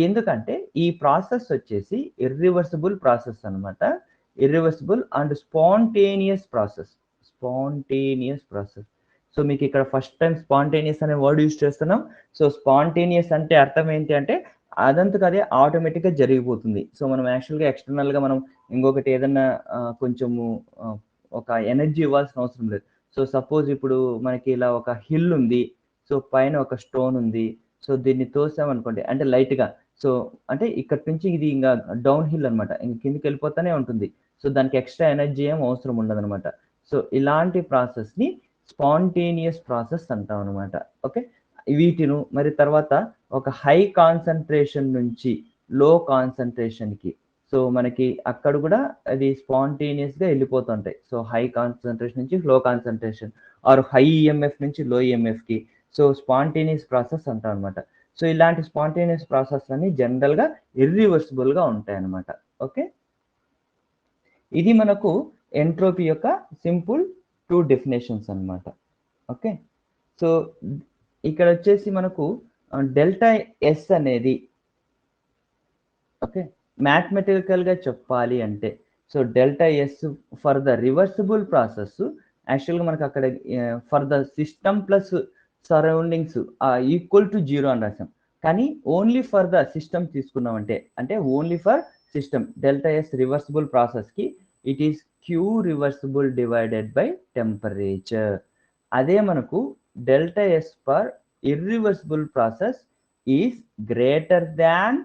Speaker 1: ఎందుకంటే ఈ ప్రాసెస్ వచ్చేసి ఇర్రివర్సిబుల్ ప్రాసెస్ అనమాట. Irreversible and spontaneous process. So మీకు ఇక్కడ ఫస్ట్ టైం స్పాంటేనియస్ అనే వర్డ్ యూజ్ చేస్తున్నాం. సో స్పాంటేనియస్ అంటే అర్థం ఏంటి అంటే అదంతకు అదే ఆటోమేటిక్గా జరిగిపోతుంది. సో మనం యాక్చువల్గా ఎక్స్టర్నల్గా మనం ఇంకొకటి ఏదన్నా కొంచెము ఒక ఎనర్జీ ఇవ్వాల్సిన అవసరం లేదు. సో సపోజ్ ఇప్పుడు మనకి ఇలా ఒక హిల్ ఉంది, సో పైన ఒక స్టోన్ ఉంది, సో దీన్ని తోసామనుకోండి అంటే లైట్గా, సో అంటే ఇక్కడ నుంచి ఇది ఇంకా డౌన్ హిల్ అనమాట, ఇంక కిందికి వెళ్ళిపోతానే ఉంటుంది. సో దానికి ఎక్స్ట్రా ఎనర్జీ ఏం అవసరం ఉండదు అనమాట. సో ఇలాంటి ప్రాసెస్ని స్పాంటేనియస్ ప్రాసెస్ అంటాం అనమాట. ఓకే, వీటిను మరి తర్వాత ఒక హై కాన్సన్ట్రేషన్ నుంచి లో కాన్సన్ట్రేషన్కి, సో మనకి అక్కడ కూడా అది స్పాంటేనియస్గా వెళ్ళిపోతుంటాయి. సో హై కాన్సన్ట్రేషన్ నుంచి లో కాన్సన్ట్రేషన్ ఆర్ హై ఈఎంఎఫ్ నుంచి లో ఈఎంఎఫ్కి, సో స్పాంటేనియస్ ప్రాసెస్ అంటాం అనమాట. సో ఇలాంటి స్పాంటేనియస్ ప్రాసెస్ అన్ని జనరల్గా ఇర్రివర్సిబుల్గా ఉంటాయి అనమాట. ఓకే, ఇది మనకు ఎంట్రోపీ యొక్క సింపుల్ 2 డెఫినేషన్స్ అనమాట. ఓకే, సో ఇక్కడ వచ్చేసి మనకు డెల్టా ఎస్ అనేది, ఓకే, మ్యాథమెటికల్గా చెప్పాలి అంటే, so delta S for the reversible process యాక్చువల్గా మనకు అక్కడ for the system plus surroundings equal to 0 అని రాసాం. కానీ ఓన్లీ ఫర్ ద సిస్టమ్ తీసుకున్నామంటే, అంటే only for system delta S reversible ప్రాసెస్కి it is Q reversible divided by temperature. అదే మనకు delta S for irreversible process is greater than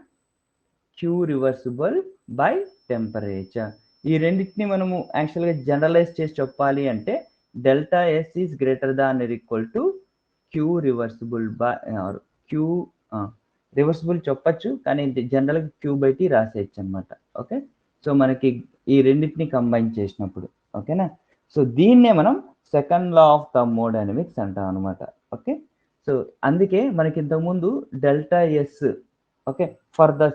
Speaker 1: Q reversible by temperature. ఈ రెండింటిని మనము యాక్చువల్గా జనరలైజ్ చేసి చెప్పాలి అంటే delta S is greater than or equal to Q reversible by Q reversible చెప్పచ్చు, కానీ జనరల్గా క్యూ బై టీ రాసేయచ్చు అనమాట. ఓకే, సో మనకి ఈ రెండింటిని కంబైన్ చేసినప్పుడు, ఓకేనా. సో దీన్నే మనం సెకండ్ లా ఆఫ్ థర్మోడైనమిక్స్ అంటాం అనమాట. ఓకే, సో అందుకే మనకి ఇంతకుముందు delta s, okay, for the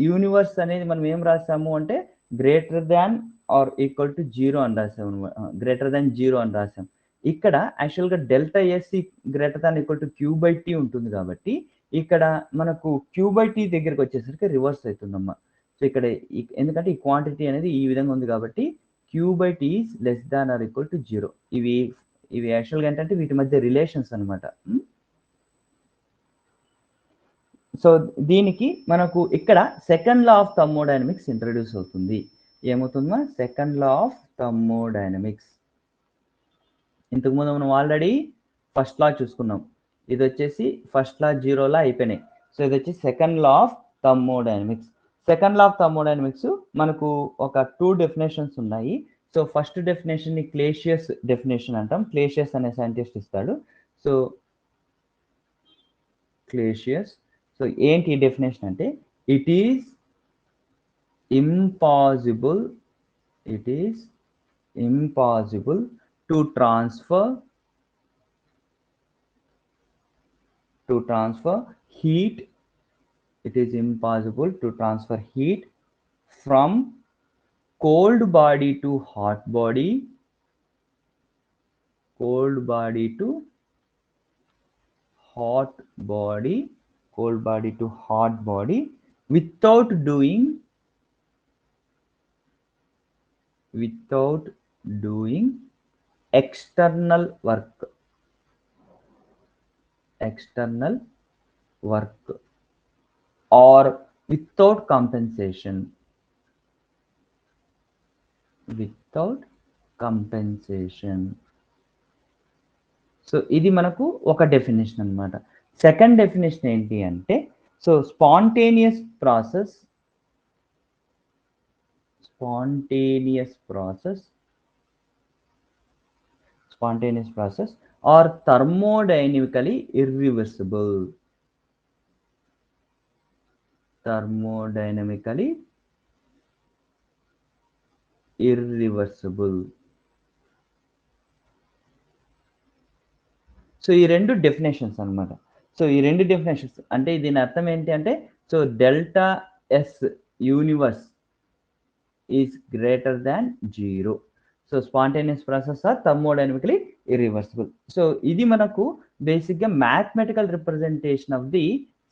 Speaker 1: universe అనేది మనం ఏం రాసాము అంటే greater than or equal to 0 అని రాసాము, గ్రేటర్ దాన్ 0 అని రాసాం. ఇక్కడ యాక్చువల్గా delta S greater than equal to Q by T ఉంటుంది కాబట్టి ఇక్కడ మనకు క్యూ బై టీ దగ్గరికి వచ్చేసరికి రివర్స్ అవుతుందమ్మా. సో ఇక్కడ ఎందుకంటే ఈ క్వాంటిటీ అనేది ఈ విధంగా ఉంది కాబట్టి Q by T is less than or equal to 0. ఇవి యాక్చువల్గా ఏంటంటే వీటి మధ్య రిలేషన్స్ అనమాట. సో దీనికి మనకు ఇక్కడ second law of thermodynamics introduce అవుతుంది. ఏమవుతుందా, సెకండ్ లా ఆఫ్ థర్మోడైనమిక్స్. ఇంతకుముందు మనం ఆల్రెడీ ఫస్ట్ లా చూసుకున్నాం, ఇది వచ్చేసి ఫస్ట్ లా 0 లా అయిపోయినాయి. సో ఇది వచ్చి second law of thermodynamics. Second law of thermodynamics మనకు ఒక 2 డెఫినేషన్స్ ఉన్నాయి. సో ఫస్ట్ డెఫినేషన్ ని క్లేషియస్ డెఫినేషన్ అంటాం. క్లేషియస్ అనే సైంటిస్ట్ ఇస్తాడు. సో క్లేషియస్, సో ఏంటి డెఫినేషన్ అంటే it is impossible to transfer heat. It is impossible to transfer heat from cold body to hot body, cold body to hot body without doing external work or without compensation. So ఇది మనకు ఒక definition అన్నమాట. Second definition ఏంటి అంటే, so spontaneous spontaneous process or thermodynamically irreversible. Thermodynamically irreversible. So ఈ రెండు definitions అనమాట. So ఈ రెండు డెఫినేషన్స్ అంటే దీని అర్థం ఏంటి అంటే, so delta S universe is greater than 0. So spontaneous process are thermodynamically irreversible. So ఇది మనకు బేసిక్గా mathematical representation of the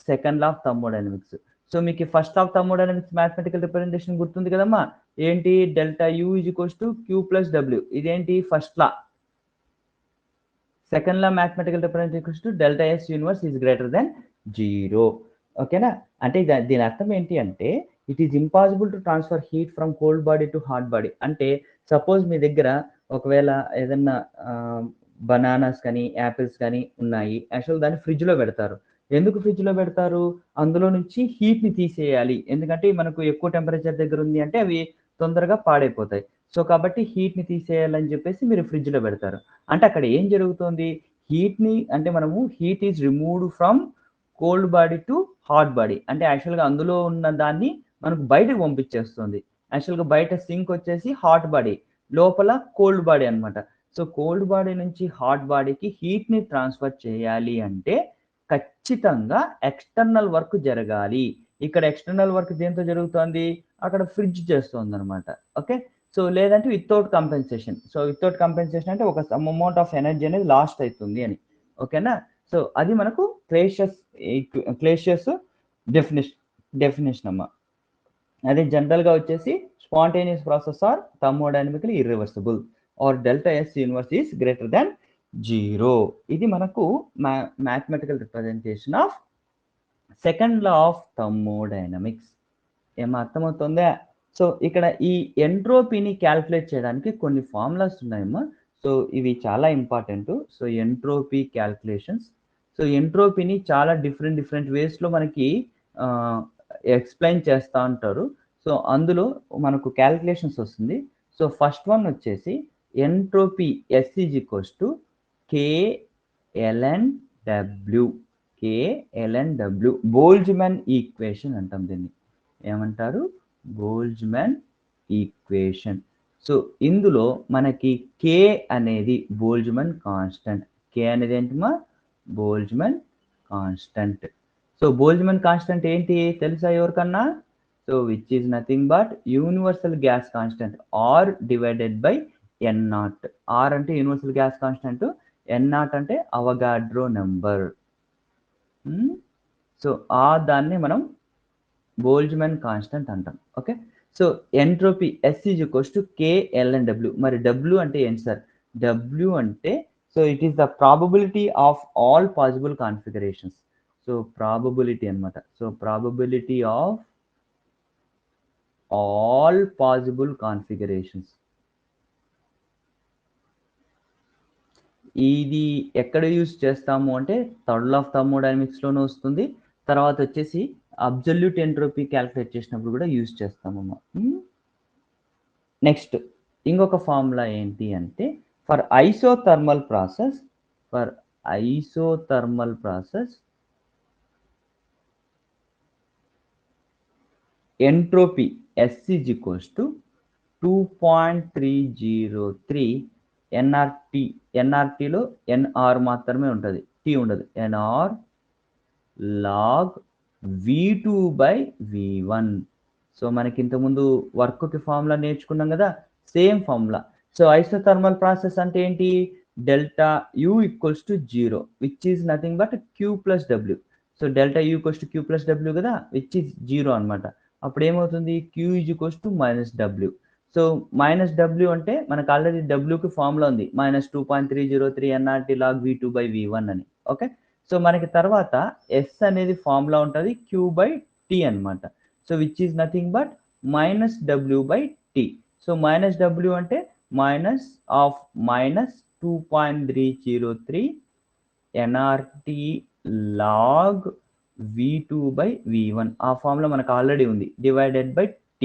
Speaker 1: second law of thermodynamics. So మీకు first law of thermodynamics mathematical representation గుర్తుంది కదమ్మా, ఏంటి? Delta U is equals to Q plus W. ఇదేంటి? First law. Second law mathematical representation to delta S universe is greater than 0. ఓకేనా? అంటే దీని అర్థం ఏంటి అంటే, it is impossible to transfer heat from cold body to hot body. అంటే suppose మీ దగ్గర ఒకవేళ ఏదన్నా బనానాస్ కానీ యాపిల్స్ కానీ ఉన్నాయి, యాక్చువల్ దాన్ని ఫ్రిడ్జ్లో పెడతారు. ఎందుకు ఫ్రిడ్జ్లో పెడతారు? అందులో నుంచి హీట్ని తీసేయాలి. ఎందుకంటే మనకు ఎక్కువ టెంపరేచర్ దగ్గర ఉంది అంటే అవి తొందరగా పాడైపోతాయి. సో కాబట్టి హీట్ని తీసేయాలని చెప్పేసి మీరు ఫ్రిడ్జ్లో పెడతారు. అంటే అక్కడ ఏం జరుగుతుంది? హీట్ని అంటే మనము heat is removed from cold body to hot body. అంటే యాక్చువల్గా అందులో ఉన్న దాన్ని మనకు బయటకు పంపించేస్తుంది. యాక్చువల్గా బయట సింక్ వచ్చేసి హాట్ బాడీ, లోపల కోల్డ్ బాడీ అనమాట. సో కోల్డ్ బాడీ నుంచి హాట్ బాడీకి హీట్ని ట్రాన్స్ఫర్ చేయాలి అంటే ఖచ్చితంగా ఎక్స్టర్నల్ వర్క్ జరగాలి. ఇక్కడ ఎక్స్టర్నల్ వర్క్ దేంతో జరుగుతుంది? అక్కడ ఫ్రిడ్జ్ చేస్తుంది అనమాట. ఓకే, సో లేదంటే without compensation. So without compensation అంటే ఒక సమ్ అమౌంట్ ఆఫ్ ఎనర్జీ అనేది లాస్ట్ అవుతుంది అని. ఓకేనా? సో అది మనకు క్లేషియస్ డెఫినేషన్ అమ్మా. అదే జనరల్గా వచ్చేసి spontaneous process are thermodynamically irreversible or delta S universe is greater than 0. ఇది మనకు mathematical representation of second law of thermodynamics. ఏమో అర్థమవుతుందా? సో ఇక్కడ ఈ ఎంట్రోపీని క్యాల్కులేట్ చేయడానికి కొన్ని ఫార్ములాస్ ఉన్నాయమ్మా. సో ఇవి చాలా important. So entropy calculations. So ఎంట్రోపీని చాలా డిఫరెంట్ వేస్లో మనకి ఎక్స్ప్లెయిన్ చేస్తూ ఉంటారు. సో అందులో మనకు క్యాల్కులేషన్స్ వస్తుంది. సో ఫస్ట్ వన్ వచ్చేసి entropy S is equals to KLNW. Boltzmann equation అంటాం దీన్ని. ఏమంటారు? Boltzmann equation. సో ఇందులో మనకి K అనేది బోల్ట్జ్మాన్ కాన్స్టెంట్. K అనేది ఏంటమ్మా? Boltzmann constant. So Boltzmann constant ఏంటి తెలుసా ఎవరికన్నా? So which is nothing but universal gas constant R divided by N0. R అంటే యూనివర్సల్ గ్యాస్ కాన్స్టెంట్, N0 అంటే అవగాడ్రో నెంబర్. సో ఆ దాన్ని మనం బోల్ట్జ్మాన్ కాన్స్టెంట్ అంటాం. Okay, so entropy S is equals to KLNW. మరి W అంటే ఏంటి sir? W అంటే so it is the probability of all possible configurations. So probability అనమాట. So probability of all possible configurations. ఇది ఎక్కడ యూజ్ చేస్తాము అంటే థర్డ్ లా ఆఫ్ థర్మోడైనమిక్స్లోనే వస్తుంది. తర్వాత వచ్చేసి అబ్సల్యూట్ ఎంట్రోపీ క్యాల్కులేట్ చేసినప్పుడు కూడా యూజ్ చేస్తామమ్మా. నెక్స్ట్ ఇంకొక ఫార్ములా ఏంటి అంటే for isothermal process entropy S is equals to 2.303 NRT. NRTలో NR మాత్రమే ఉంటుంది, T ఉండదు. NR log V2 by V1. So మనకి ఇంతకుముందు వర్క్కి ఫార్ములా నేర్చుకున్నాం కదా, same formula. So isothermal process అంటే ఏంటి? Delta U equals to 0 which is nothing but Q plus W. So delta U equals to Q plus W కదా, which is 0 అనమాట. అప్పుడు ఏమవుతుంది? Q is equals to -W. So -W అంటే మనకు already Wకి formula ఉంది, -2.303 NRT log V2 by V1 అని. Okay, so మనకి తర్వాత S అనేది ఫార్ములా ఉంటుంది Q by T అనమాట. So which is nothing but -W by T. So -W అంటే -2.303 NRT log V2 by V1. ఆ ఫార్ములా మనకు ఆల్రెడీ ఉంది, divided by T.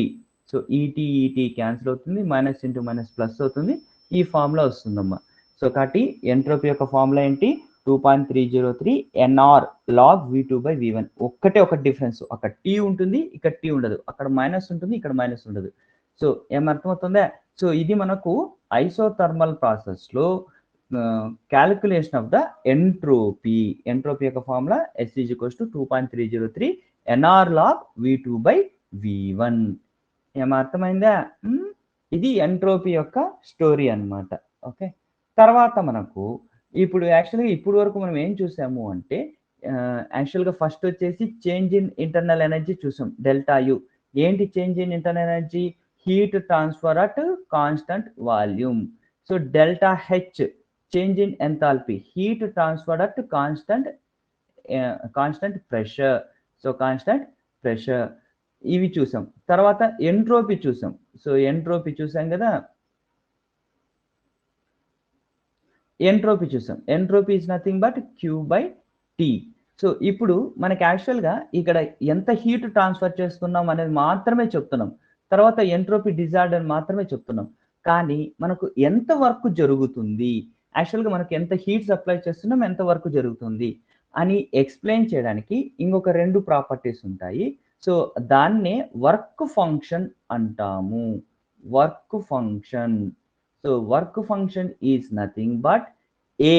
Speaker 1: So ET cancel అవుతుంది, మైనస్ ఇంటూ మైనస్ ప్లస్ అవుతుంది, ఈ formula వస్తుందమ్మా. So కాబట్టి ఎంట్రోపీ యొక్క ఫార్ములా ఏంటి? 2.303 NR log V2/V1. ఒక్కటే ఒక డిఫరెన్స్, అక్కడ టీ ఉంటుంది, ఇక్కడ టీ ఉండదు, అక్కడ మైనస్ ఉంటుంది, ఇక్కడ మైనస్ ఉండదు. సో ఏమర్థమవుతుందా? సో ఇది మనకు ఐసోథర్మల్ ప్రాసెస్లో calculation of the entropy. Entropy యొక్క formula S = 2.303 NR log V2/V1. ఏమర్థమైందా? ఇది ఎంట్రోపీ యొక్క స్టోరీ అన్నమాట. ఓకే, తర్వాత మనకు ఇప్పుడు యాక్చువల్గా ఇప్పుడు వరకు మనం ఏం చూసాము అంటే యాక్చువల్గా ఫస్ట్ వచ్చేసి చేంజ్ ఇన్ ఇంటర్నల్ ఎనర్జీ చూసాం, డెల్టా యు. ఏంటి change in internal energy? Heat transfer at constant volume. So delta H change in enthalpy, heat transfer at constant pressure. So constant pressure ఇవి చూసాం. తర్వాత ఎంట్రోపీ చూసాం. So entropy చూసాం కదా, entropy చూసాం. Entropy is nothing but Q/T. So ఇప్పుడు మనకి యాక్చువల్గా ఇక్కడ ఎంత హీట్ ట్రాన్స్ఫర్ చేస్తున్నాం అనేది మాత్రమే చెప్తున్నాం, తర్వాత ఎంట్రోపీ డిజార్డర్ మాత్రమే చెప్తున్నాం. కానీ మనకు ఎంత వర్క్ జరుగుతుంది, యాక్చువల్గా మనకు ఎంత హీట్ సప్లై చేస్తున్నాం, ఎంత వర్క్ జరుగుతుంది అని ఎక్స్ప్లెయిన్ చేయడానికి ఇంకొక 2 ప్రాపర్టీస్ ఉంటాయి. సో దాన్నే వర్క్ ఫంక్షన్ అంటాము. Work function. So work function is nothing but A,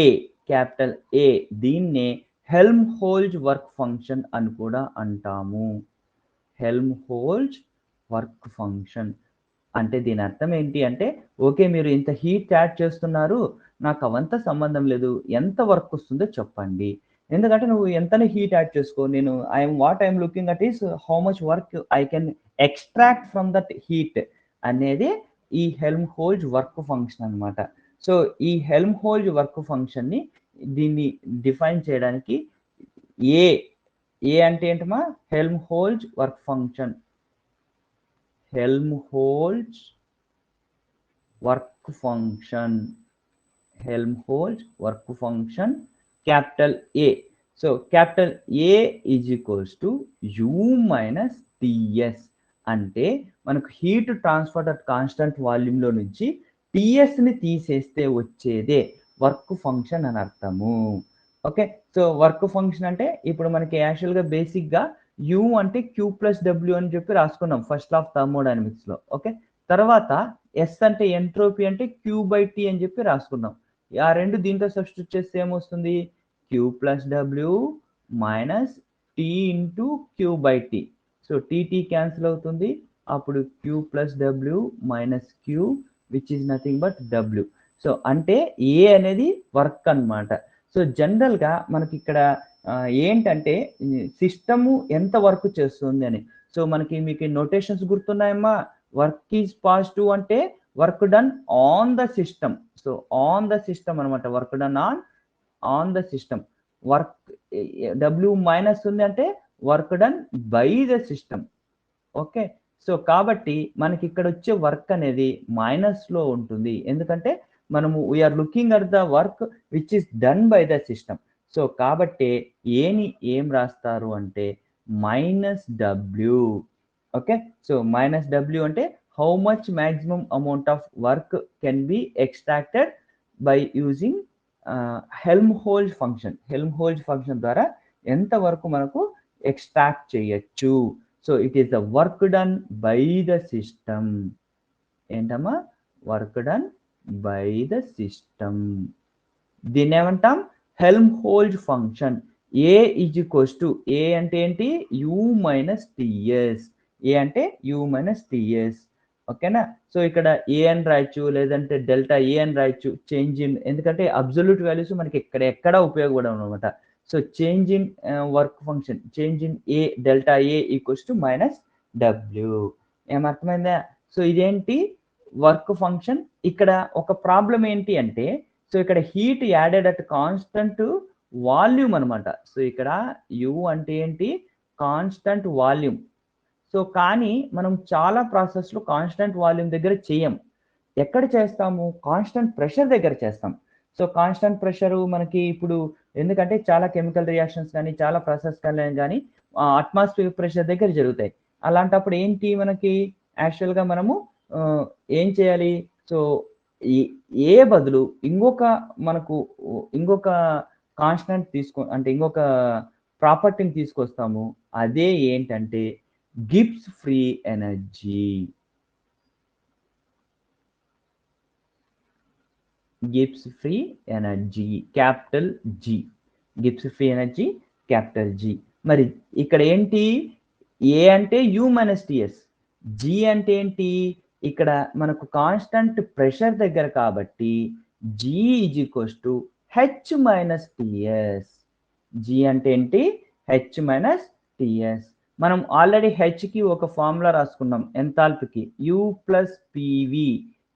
Speaker 1: capital ఏ. దీన్నే హెల్మ్హోల్ట్జ్ వర్క్ ఫంక్షన్ అని కూడా అంటాము. హెల్మ్హోల్ట్జ్ వర్క్ ఫంక్షన్ అంటే దీని అర్థం ఏంటి అంటే, ఓకే మీరు ఇంత హీట్ యాడ్ చేస్తున్నారు, నాకు అవంతా సంబంధం లేదు, ఎంత వర్క్ వస్తుందో చెప్పండి. ఎందుకంటే నువ్వు ఎంతనే హీట్ యాడ్ చేసుకో, నేను I'm looking at is how much work I can extract from that heat అనేది ఈ హెల్మ్హోల్ట్జ్ వర్క్ ఫంక్షన్ అనమాట. సో ఈ హెల్మ్హోల్ట్జ్ వర్క్ ఫంక్షన్ని దీన్ని డిఫైన్ చేయడానికి ఏ అంటే ఏంటమ్మా? Helmholtz work function. Helmholtz work function. Helmholtz work function capital A. So capital A is equals to U minus TS. అంటే మనకు హీట్ ట్రాన్స్ఫర్ అట్ కాన్స్టంట్ వాల్యూమ్లో నుంచి టిఎస్ని తీసేస్తే వచ్చేదే వర్క్ ఫంక్షన్ అని అర్థము. ఓకే, సో వర్క్ ఫంక్షన్ అంటే ఇప్పుడు మనకి యాక్చువల్గా బేసిక్గా యు అంటే Q+W అని చెప్పి రాసుకున్నాం ఫస్ట్ ఆఫ్ థర్మోడైనమిక్స్లో. ఓకే, తర్వాత ఎస్ అంటే ఎంట్రోపీ అంటే Q/T అని చెప్పి రాసుకున్నాం. ఆ 2 దీంతో సబ్స్టిట్యూట్ చేస్తే ఏమొస్తుంది? Q+W minus T into Q/T. So TT cancel అవుతుంది, అప్పుడు Q+W minus Q which is nothing but W. So అంటే ఏ అనేది వర్క్ అన్నమాట. సో జనరల్గా మనకి ఇక్కడ ఏంటంటే సిస్టము ఎంత వర్క్ చేస్తుంది అని. సో మనకి మీకు నోటేషన్స్ గుర్తున్నాయమ్మా? వర్క్ ఈజ్ పాజిటివ్ అంటే work done on the system. So on the system అనమాట, work done on the system. Work W minus ఉంది అంటే work done by the system. Okay, so కాబట్టి మనకి ఇక్కడ వచ్చే వర్క్ అనేది మైనస్లో ఉంటుంది, ఎందుకంటే మనము we are looking at the work which is done by the system. So కాబట్టి ఏని ఏం రాస్తారు అంటే -W. ఓకే, సో -W అంటే how much maximum amount of work can be extracted by using Helmholtz function. Helmholtz function ద్వారా ఎంత వరకు మనకు ఎక్స్ట్రాక్ట్ చేయొచ్చు. So it is the work done by the system. ఏంటమ్మా? Work done by the system. దీన్ని ఏమంటాం? Helmholtz function. A is equals to, ఏ అంటే ఏంటి? U minus TS. ఏ అంటే యు మైనస్ టిఎస్. ఓకేనా? సో ఇక్కడ ఏ అని రాయొచ్చు, లేదంటే డెల్టా ఏ అని రాయొచ్చు. చేంజ్ ఇన్, ఎందుకంటే అబ్సల్యూట్ వాల్యూస్ మనకి ఎక్కడ ఉపయోగపడవు అనమాట. So change in work function, change in A delta A equals to -W. ఏమర్థమైందా? సో ఇదేంటి? Work function. ఇక్కడ ఒక ప్రాబ్లం ఏంటి అంటే, సో ఇక్కడ heat added at constant volume అనమాట. సో ఇక్కడ యు అంటే ఏంటి? Constant volume. సో కానీ మనం చాలా ప్రాసెస్లో కాన్స్టంట్ వాల్యూమ్ దగ్గర చేయం. ఎక్కడ చేస్తాము? కాన్స్టంట్ ప్రెషర్ దగ్గర చేస్తాం. సో కాన్స్టంట్ ప్రెషర్ మనకి ఇప్పుడు ఎందుకంటే చాలా కెమికల్ రియాక్షన్స్ కానీ చాలా ప్రాసెస్ కానీ అట్మాస్ఫియర్ ప్రెషర్ దగ్గర జరుగుతాయి. అలాంటప్పుడు ఏంటి మనకి యాక్చువల్గా మనము ఏం చేయాలి? సో ఏ బదులు ఇంకొక కాన్స్టెంట్ అంటే ఇంకొక ప్రాపర్టీని తీసుకొస్తాము. అదే ఏంటంటే Gibbs free energy. Gibbs free energy capital G. Gibbs free energy capital G. మరి ఇక్కడ ఏంటి? ఏ అంటే యు మైనస్ టిఎస్, జీ అంటే ఏంటి? ఇక్కడ మనకు కాన్స్టంట్ ప్రెషర్ దగ్గర కాబట్టి G is equals to H minus TS. G అంటే ఏంటి? H minus TS. మనం ఆల్రెడీ హెచ్కి ఒక ఫార్ములా రాసుకున్నాం ఎంథాల్పీకి, U plus PV.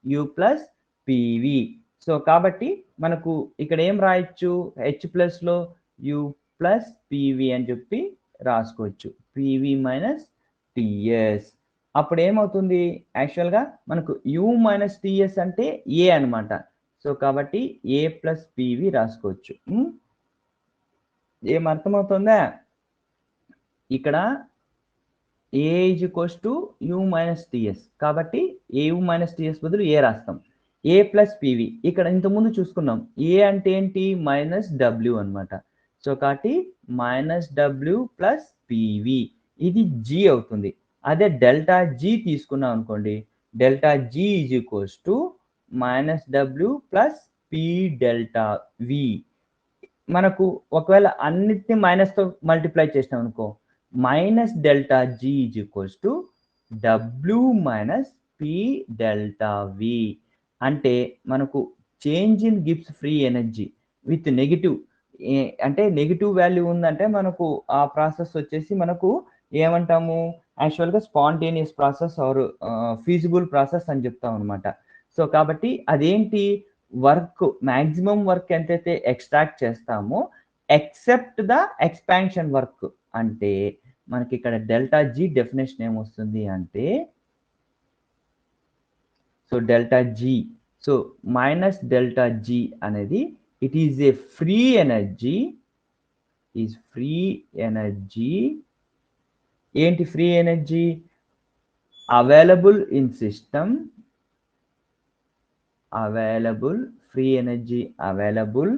Speaker 1: U plus PV. So కాబట్టి మనకు ఇక్కడ ఏం రాయొచ్చు? హెచ్ ప్లస్లో యు ప్లస్ పివి అని చెప్పి రాసుకోవచ్చు. PV minus TS. అప్పుడు ఏమవుతుంది? యాక్చువల్గా మనకు యు మైనస్ టిఎస్ అంటే ఏ అనమాట. సో కాబట్టి ఏ ప్లస్ పివి రాసుకోవచ్చు. ఏం అర్థమవుతుందా? ఇక్కడ A is equals to U minus TS కాబట్టి ఏ యు మైనస్ టిఎస్ బదులు ఏ రాస్తాం. ఏ ప్లస్ పివి ఇక్కడ ఇంతకుముందు చూసుకున్నాం. ఏ అంటే ఏంటి? మైనస్ డబ్ల్యూ అనమాట. సో కాబట్టి మైనస్ డబ్ల్యూ ప్లస్ పివి ఇది జీ అవుతుంది. అదే డెల్టా జీ తీసుకున్నాం అనుకోండి, delta G is equals to minus W plus P delta V. మనకు ఒకవేళ అన్నిటిని మైనస్తో మల్టిప్లై చేసినాం అనుకో, minus delta G is equals to W minus P delta V. అంటే మనకు change in Gibbs free energy with negative, అంటే నెగిటివ్ వాల్యూ ఉందంటే మనకు ఆ ప్రాసెస్ వచ్చేసి మనకు ఏమంటాము? యాక్చువల్గా spontaneous process or feasible process అని చెప్తాం అనమాట. సో కాబట్టి అదేంటి? వర్క్ మ్యాక్సిమం వర్క్ ఎంతైతే ఎక్స్ట్రాక్ట్ చేస్తామో ఎక్సెప్ట్ ద ఎక్స్పాన్షన్ వర్క్. అంటే మనకి ఇక్కడ డెల్టా జీ డెఫినేషన్ ఏమొస్తుంది అంటే, so delta G, so minus delta G అనేది it is a free energy. Is free energy. ఏంటి free energy? Available in system. Available free energy available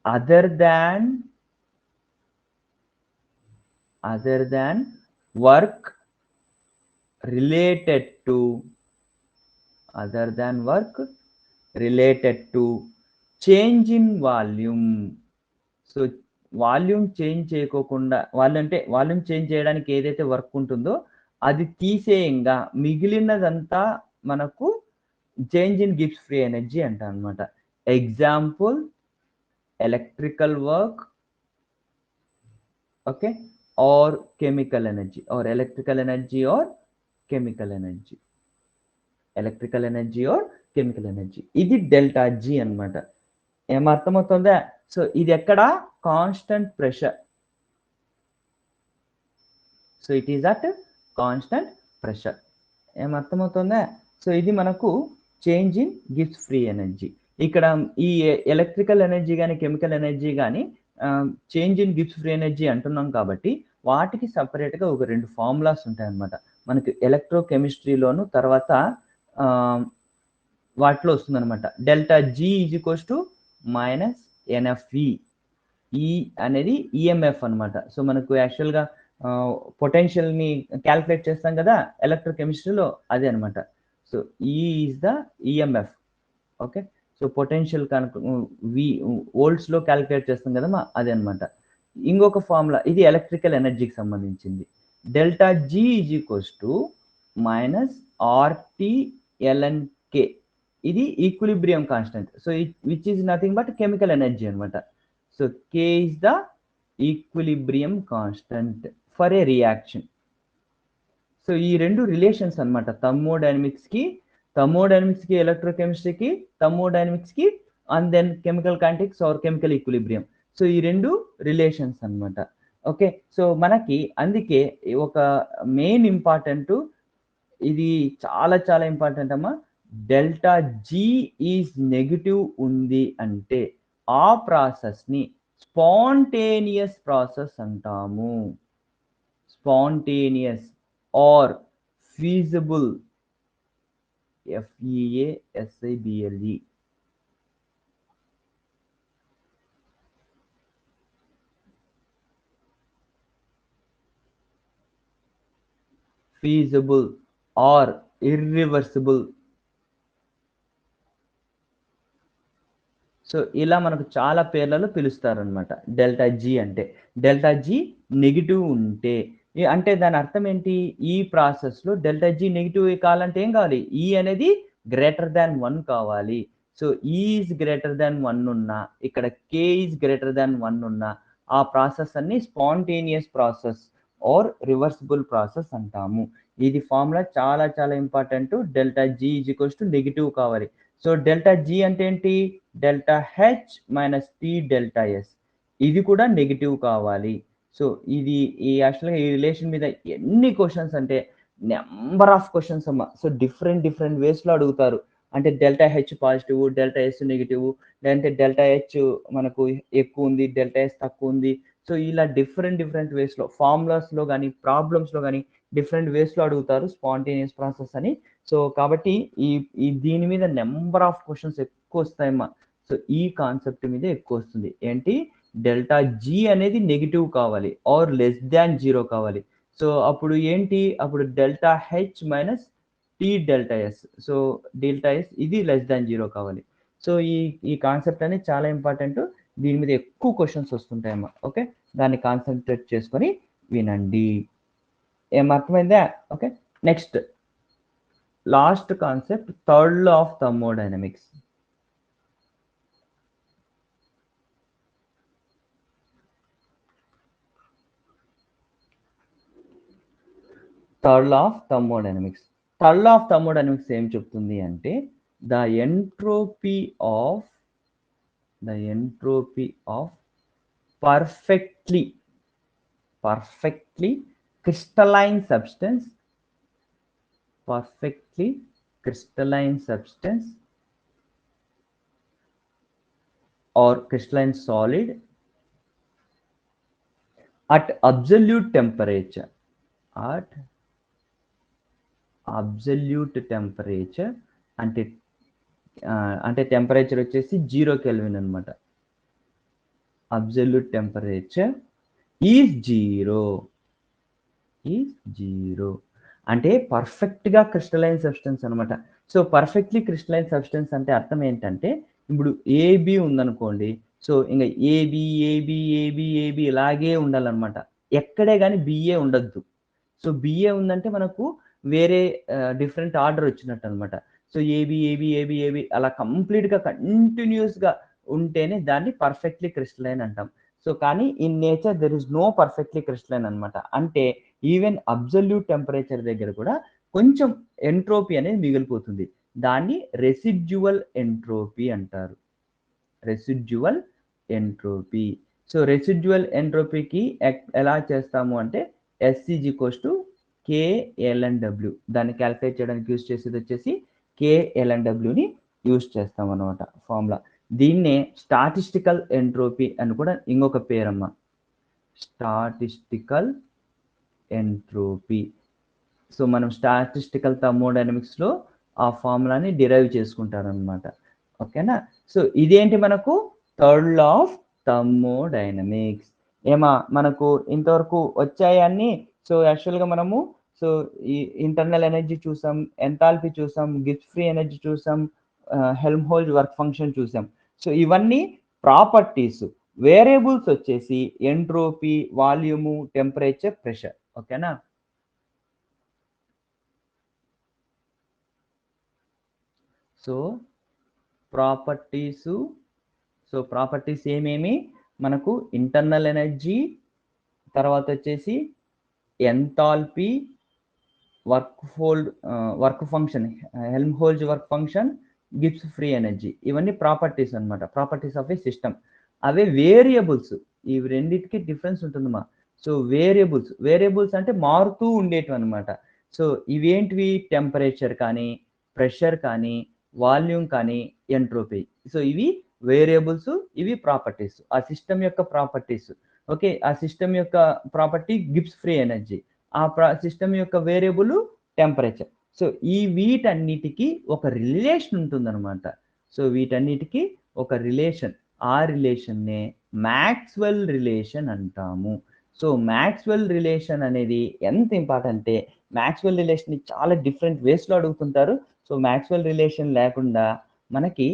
Speaker 1: other than work related to change in volume. So volume change చేయకోకుండా, volume change చేయడానికి ఏదైతే work ఉంటుందో అది తీసేయంగా మిగిలినదంతా మనకు change in Gibbs free energy అంట అనమాట. Example electrical work, okay, or chemical energy, or electrical energy or chemical energy. Electrical energy or chemical energy. ఇది delta G అనమాట. ఏమర్థమవుతుందా? సో ఇది ఎక్కడ? Constant pressure. So it is at constant pressure. ఏమర్థమవుతుందా? So ఇది మనకు change in Gibbs free energy. ఇక్కడ ఈ ఎలక్ట్రికల్ ఎనర్జీ కానీ కెమికల్ ఎనర్జీ కానీ change in Gibbs free energy అంటున్నాం కాబట్టి వాటికి సపరేట్గా ఒక 2 ఫార్ములాస్ ఉంటాయన్నమాట. మనకి ఎలక్ట్రోకెమిస్ట్రీలోను తర్వాత వాటిలో వస్తుందన్నమాట. Delta G is equals to minus NFE. ఈ అనేది ఈఎంఎఫ్ అనమాట. సో మనకు యాక్చువల్గా పొటెన్షియల్ని క్యాల్కులేట్ చేస్తాం కదా ఎలక్ట్రోకెమిస్ట్రీలో, అదే అనమాట. సో ఈ is the EMF. Okay, so potential కనుక వోల్ట్స్లో క్యాలిక్యులేట్ చేస్తాం కదమ్మా, అదే అనమాట. ఇంకొక ఫార్ములా ఇది ఎలక్ట్రికల్ ఎనర్జీకి సంబంధించింది. Delta G is equals to minus RT ln K. ఇది equilibrium constant. So which is nothing but chemical energy అనమాట. So K is the equilibrium constant for a reaction. So ఈ 2 రిలేషన్స్ అనమాట, థర్మోడైనమిక్స్కి ఎలక్ట్రోకెమిస్ట్రీకి, థర్మోడైనమిక్స్కి and then chemical kinetics or chemical equilibrium. So ఈ 2 relations అనమాట. Okay, so మనకి అందుకే ఒక మెయిన్ ఇంపార్టెంట్, ఇది చాలా చాలా ఇంపార్టెంట్ అమ్మా. డెల్టా జీ ఈజ్ నెగిటివ్ ఉంది అంటే ఆ ప్రాసెస్ని స్పాంటేనియస్ ప్రాసెస్ అంటాము. Spontaneous or feasible, FEASIBLE. feasible or irreversible. So ఇలా మనకు చాలా పేర్లలో పిలుస్తారనమాట డెల్టా జీ అంటే. డెల్టా జీ నెగిటివ్ ఉంటే అంటే దాని అర్థం ఏంటి, ఈ ప్రాసెస్లో డెల్టా జీ నెగిటివ్ కావాలంటే ఏం కావాలి, ఈ అనేది గ్రేటర్ దాన్ 1 కావాలి. సో ఈజ్ గ్రేటర్ దాన్ 1 ఉన్నా, ఇక్కడ కే ఈజ్ గ్రేటర్ దాన్ 1 ఉన్నా ఆ ప్రాసెస్ అన్ని spontaneous process or reversible process అంటాము. ఇది ఫార్ములా చాలా చాలా important. Delta G is equals to negative కావాలి. సో డెల్టా జీ అంటే ఏంటి, delta H minus T delta S, ఇది కూడా నెగిటివ్ కావాలి. సో ఇది ఈ యాక్చువల్గా ఈ రిలేషన్ మీద ఎన్ని క్వశ్చన్స్ అంటే నెంబర్ ఆఫ్ క్వశ్చన్స్ అమ్మా. సో డిఫరెంట్ వేస్లో అడుగుతారు. అంటే delta H positive, delta s negative, లేదంటే డెల్టా హెచ్ మనకు ఎక్కువ ఉంది, డెల్టా ఎస్ తక్కువ ఉంది. సో ఇలా డిఫరెంట్ వేస్లో ఫార్ములాస్లో కానీ ప్రాబ్లమ్స్లో కానీ డిఫరెంట్ వేస్లో అడుగుతారు స్పాంటేనియస్ ప్రాసెస్ అని. సో కాబట్టి ఈ దీని మీద నెంబర్ ఆఫ్ క్వశ్చన్స్ ఎక్కువ వస్తాయమ్మా. సో ఈ కాన్సెప్ట్ మీద ఎక్కువ వస్తుంది. ఏంటి, డెల్టా జీ అనేది నెగిటివ్ కావాలి ఆర్ లెస్ దాన్ 0 కావాలి. సో అప్పుడు ఏంటి, అప్పుడు delta H minus T delta S, so delta S ఇది లెస్ దాన్ 0 కావాలి. సో ఈ కాన్సెప్ట్ అనేది చాలా ఇంపార్టెంట్. దీని మీద ఎక్కువ క్వశ్చన్స్ వస్తుంటాయమ్మా. ఓకే, దాన్ని కాన్సన్ట్రేట్ చేసుకొని వినండి. ఏమర్థమైందా? Okay, next last concept, third law of thermodynamics. Third law of thermodynamics. Third law of thermodynamics ఏం చెప్తుంది అంటే the entropy of perfectly crystalline substance or crystalline solid at absolute temperature అంటే temperature వచ్చేసి 0 kelvin అనమాట. Absolute temperature is 0 అంటే పర్ఫెక్ట్గా crystalline substance అనమాట. So perfectly crystalline substance అంటే అర్థం ఏంటంటే, ఇప్పుడు ఏబి ఉందనుకోండి, సో ఇంకా ఏబి ఇలాగే ఉండాలన్నమాట. ఎక్కడే కానీ బిఏ ఉండద్దు. సో బిఏ ఉందంటే మనకు వేరే డిఫరెంట్ ఆర్డర్ వచ్చినట్టు అనమాట. సో ఏబి అలా కంప్లీట్గా కంటిన్యూస్గా ఉంటేనే దాన్ని పర్ఫెక్ట్లీ క్రిస్టలైన్ అంటాం. సో కానీ in nature there is no perfectly crystalline అనమాట. అంటే ఈవెన్ అబ్సల్యూట్ టెంపరేచర్ దగ్గర కూడా కొంచెం ఎంట్రోపీ అనేది మిగిలిపోతుంది. దాన్ని రెసిడ్యువల్ ఎంట్రోపీ అంటారు. Residual entropy. సో రెసిడ్యువల్ ఎంట్రోపీకి ఎలా చేస్తాము అంటే S is equals to KLNW. దాన్ని క్యాలిక్యులేట్ చేయడానికి యూజ్ చేసేది వచ్చేసి KLNWని యూజ్ చేస్తాం అనమాట ఫార్ములా. దీన్నే స్టాటిస్టికల్ ఎంట్రోపీ అని కూడా ఇంకొక పేరమ్మా, స్టాటిస్టికల్ ఎంట్రోపీ. సో మనం స్టాటిస్టికల్ థర్మోడైనమిక్స్లో ఆ ఫార్ములాని డిరైవ్ చేసుకుంటారనమాట. ఓకేనా? సో ఇదేంటి మనకు థర్డ్ లా ఆఫ్ థర్మోడైనమిక్స్. మనకు ఇంతవరకు వచ్చాయన్నీ. సో యాక్చువల్గా మనము సో ఈ ఇంటర్నల్ ఎనర్జీ చూసాం, ఎంథాల్పీ చూసాం, గిబ్స్ ఫ్రీ ఎనర్జీ చూసాం, హెల్మ్హోల్ట్జ్ వర్క్ ఫంక్షన్ చూసాం. సో ఇవన్నీ ప్రాపర్టీస్. వేరియబుల్స్ వచ్చేసి ఎంట్రోపీ, వాల్యూము, టెంపరేచర్, ప్రెషర్. ఓకేనా? సో ప్రాపర్టీస్ ఏమేమి మనకు, ఇంటర్నల్ ఎనర్జీ, తర్వాత వచ్చేసి enthalpy, work function, Helmholtz work function, Gibbs free energy. ఇవన్నీ ప్రాపర్టీస్ అనమాట, properties of A system. Away variables. ఈ రెండింటికి డిఫరెన్స్ ఉంటుందమ్మా. సో వేరియబుల్స్ అంటే మారుతూ ఉండేటివి అనమాట. సో ఇవేంటివి, టెంపరేచర్ కానీ, ప్రెషర్ కానీ, వాల్యూమ్ కానీ, ఎంట్రోపీ. సో ఇవి వేరియబుల్స్, ఇవి ప్రాపర్టీస్, ఆ సిస్టమ్ యొక్క ప్రాపర్టీస్. ఓకే, ఆ సిస్టమ్ యొక్క ప్రాపర్టీ గిబ్స్ ఫ్రీ ఎనర్జీ, ఆ సిస్టమ్ యొక్క వేరియబుల్ టెంపరేచర్. సో ఈ వీటన్నిటికి ఒక రిలేషన్ ఉంటుందన్నమాట. సో వీటన్నిటికి ఒక రిలేషన్, ఆ రిలేషన్నే మ్యాక్స్వెల్ రిలేషన్ అంటాము. సో మ్యాక్స్వెల్ రిలేషన్ అనేది ఎంత ఇంపార్టెంట్ అంటే, మ్యాక్స్వెల్ రిలేషన్ చాలా డిఫరెంట్ వేస్లో అడుగుతుంటారు. సో మ్యాక్స్వెల్ రిలేషన్ లేకుండా మనకి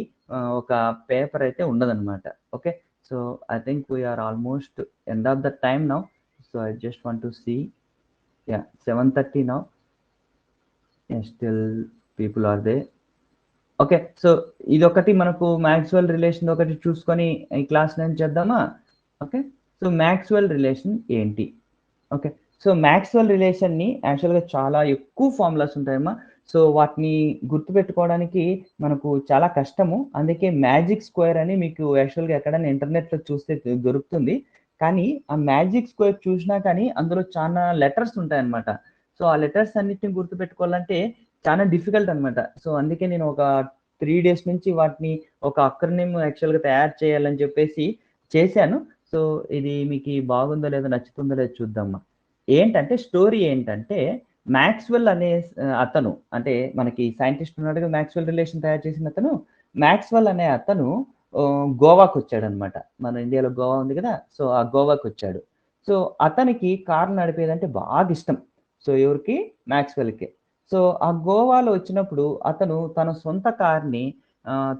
Speaker 1: ఒక పేపర్ అయితే ఉండదన్నమాట. Okay, so I think we're almost end of the time now. So I just want to see, yeah, 7:30 now. Yeah, still people are there. Okay, so ఇదొకటి మనకు Maxwell relation ఒకటి చూసుకొని ఈ క్లాస్ నేను చేద్దామా? ఓకే, సో మ్యాక్స్వెల్ రిలేషన్ ఏంటి? Okay, so Maxwell రిలేషన్ని యాక్చువల్గా చాలా ఎక్కువ ఫార్ములాస్ ఉంటాయమ్మా. సో వాటిని గుర్తుపెట్టుకోవడానికి మనకు చాలా కష్టము. అందుకే మ్యాజిక్ స్క్వేర్ అని మీకు యాక్చువల్గా ఎక్కడైనా ఇంటర్నెట్లో చూస్తే దొరుకుతుంది. కానీ ఆ మ్యాజిక్ స్క్వేర్ చూసినా కానీ అందులో చాలా లెటర్స్ ఉంటాయన్నమాట. సో ఆ లెటర్స్ అన్నిటిని గుర్తుపెట్టుకోవాలంటే చాలా డిఫికల్ట్ అనమాట. సో అందుకే నేను ఒక 3 days నుంచి వాటిని ఒక అక్రోనిమ్ యాక్చువల్గా తయారు చేయాలని చెప్పేసి చేశాను. సో ఇది మీకు బాగుందో లేదో, నచ్చుతుందో లేదో చూద్దామా. ఏంటంటే స్టోరీ ఏంటంటే, మ్యాక్స్వెల్ అనే అతను, అంటే మనకి సైంటిస్ట్ ఉన్నాడు కదా మ్యాక్స్వెల్ రిలేషన్ తయారు చేసిన అతను, మ్యాక్స్వెల్ అనే అతను గోవాకు వచ్చాడనమాట. మన ఇండియాలో గోవా ఉంది కదా, సో ఆ గోవాకు వచ్చాడు. సో అతనికి కారు నడిపేదంటే బాగా ఇష్టం. సో ఎవరికి? మ్యాక్స్వెల్కి. సో ఆ గోవాలో వచ్చినప్పుడు అతను తన సొంత కార్ని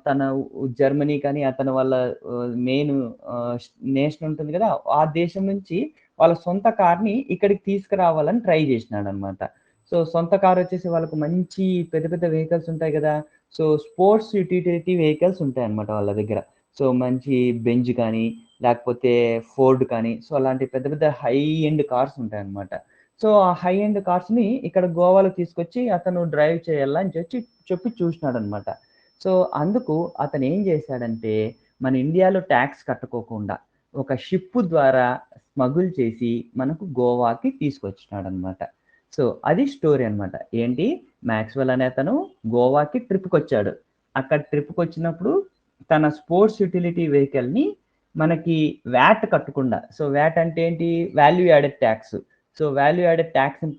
Speaker 1: తన జర్మనీ కానీ అతని వాళ్ళ మెయిన్ నేషన్ ఉంటుంది కదా, ఆ దేశం నుంచి వాళ్ళ సొంత కార్ని ఇక్కడికి తీసుకురావాలని ట్రై చేసినాడనమాట. సో సొంత కార్ వచ్చేసి వాళ్ళకు మంచి పెద్ద పెద్ద వెహికల్స్ ఉంటాయి కదా. సో స్పోర్ట్స్ యూటిలిటీ వెహికల్స్ ఉంటాయన్నమాట వాళ్ళ దగ్గర. సో మంచి బెంజ్ కానీ లేకపోతే ఫోర్డ్ కానీ, సో అలాంటి పెద్ద పెద్ద హై ఎండ్ కార్స్ ఉంటాయన్నమాట. సో ఆ హై ఎండ్ కార్స్ని ఇక్కడ గోవాలో తీసుకొచ్చి అతను డ్రైవ్ చేయాలని చెప్పి చూసినాడనమాట. సో అందుకు అతను ఏం చేశాడంటే, మన ఇండియాలో ట్యాక్స్ కట్టుకోకుండా ఒక షిప్ ద్వారా స్మగుల్ చేసి మనకు గోవాకి తీసుకొచ్చినాడనమాట. సో అది స్టోరీ అనమాట. ఏంటి? మ్యాక్స్వెల్ అనే అతను గోవాకి ట్రిప్కి వచ్చాడు. అక్కడ ట్రిప్కి వచ్చినప్పుడు తన స్పోర్ట్స్ యూటిలిటీ వెహికల్ని మనకి వ్యాట్ కట్టకుండా, సో వ్యాట్ అంటే ఏంటి? Value added tax. So value added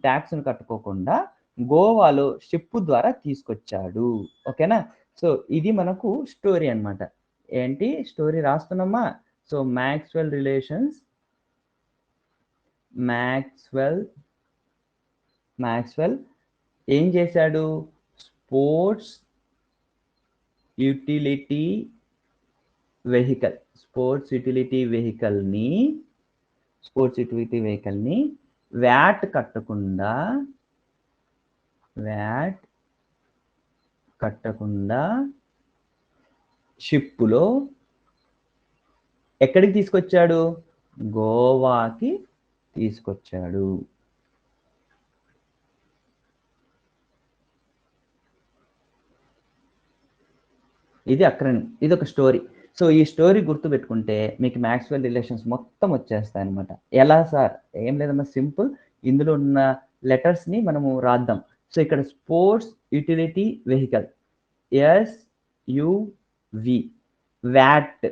Speaker 1: ట్యాక్స్ని కట్టుకోకుండా గోవాలో షిప్ ద్వారా తీసుకొచ్చాడు. ఓకేనా? సో ఇది మనకు స్టోరీ అనమాట. ఏంటి స్టోరీ రాస్తున్నామా? సో మ్యాక్స్వెల్ రిలేషన్స్, మ్యాక్స్వెల్ ఏం చేశాడు? స్పోర్ట్స్ యూటిలిటీ వెహికల్ని వ్యాట్ కట్టకుండా షిప్పులో ఎక్కడికి తీసుకొచ్చాడు? గోవాకి తీసుకొచ్చాడు. ఇది అక్రోనిమ్, ఇది ఒక స్టోరీ. సో ఈ స్టోరీ గుర్తుపెట్టుకుంటే మీకు మ్యాక్స్వెల్ రిలేషన్స్ మొత్తం వచ్చేస్తాయి అనమాట. ఎలా సార్? ఏం లేదమ్మా, సింపుల్. ఇందులో ఉన్న లెటర్స్ని మనము రాద్దాం. సో ఇక్కడ స్పోర్ట్స్ యూటిలిటీ వెహికల్, SUV, వ్యాట్,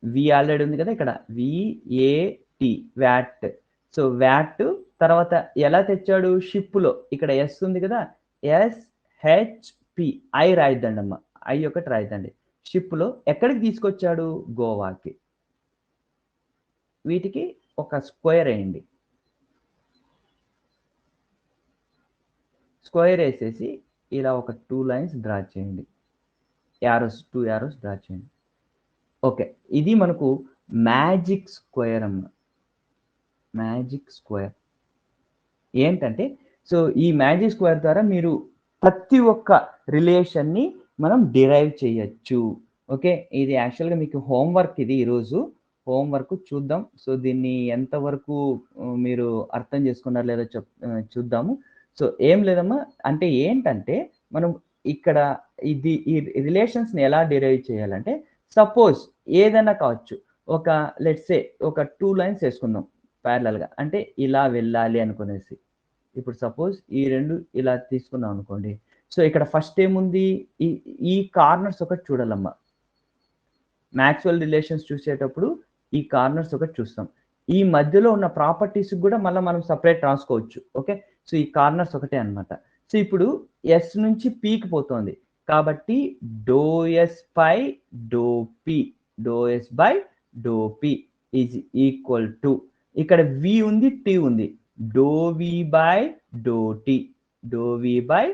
Speaker 1: వి ఆల్రెడీ ఉంది కదా ఇక్కడ, VAT, వ్యాట్. సో వ్యాట్ తర్వాత ఎలా తెచ్చాడు? షిప్లో. ఇక్కడ S ఉంది కదా, SHP, ఐ రాయిద్దండి అమ్మ, ఐ ఒకటి రాయిద్దండి. షిప్లో ఎక్కడికి తీసుకొచ్చాడు? గోవాకి. వీటికి ఒక స్క్వేర్ వేయండి. స్క్వేర్ వేసేసి ఇలా ఒక 2 lines డ్రా చేయండి. టూ యారోస్ డ్రా చేయండి. ఓకే, ఇది మనకు మ్యాజిక్ స్క్వేర్ అమ్మ. మ్యాజిక్ స్క్వేర్ ఏంటంటే, సో ఈ మ్యాజిక్ స్క్వేర్ ద్వారా మీరు ప్రతి ఒక్క రిలేషన్ని మనం డిరైవ్ చేయొచ్చు. ఓకే, ఇది యాక్చువల్గా మీకు హోంవర్క్. ఇది ఈరోజు హోంవర్క్ చూద్దాం. సో దీన్ని ఎంతవరకు మీరు అర్థం చేసుకున్నారు లేదో చూద్దాము. సో ఏం లేదమ్మా, అంటే ఏంటంటే మనం ఇక్కడ ఈ రిలేషన్స్ని ఎలా డిరైవ్ చేయాలంటే, సపోజ్ ఏదైనా కావచ్చు, ఒక లెట్స్ సే ఒక 2 lines వేసుకుందాం ప్యారలల్గా, అంటే ఇలా వెళ్ళాలి అనుకునేసి. ఇప్పుడు సపోజ్ ఈ రెండు ఇలా తీసుకున్నాం అనుకోండి. సో ఇక్కడ ఫస్ట్ ఏముంది? ఈ కార్నర్స్ ఒకటి చూడాలమ్మా. మ్యాక్స్వెల్ రిలేషన్స్ చూసేటప్పుడు ఈ కార్నర్స్ ఒకటి చూస్తాం. ఈ మధ్యలో ఉన్న ప్రాపర్టీస్ కూడా మళ్ళీ మనం సపరేట్ రాసుకోవచ్చు. ఓకే, సో ఈ కార్నర్స్ ఒకటే అనమాట. సో ఇప్పుడు ఎస్ నుంచి పీకి పోతుంది కాబట్టి doe S by doe P, doe S by doe P is equal to, ఇక్కడ వి ఉంది టీ ఉంది, doe V by do T, doe V by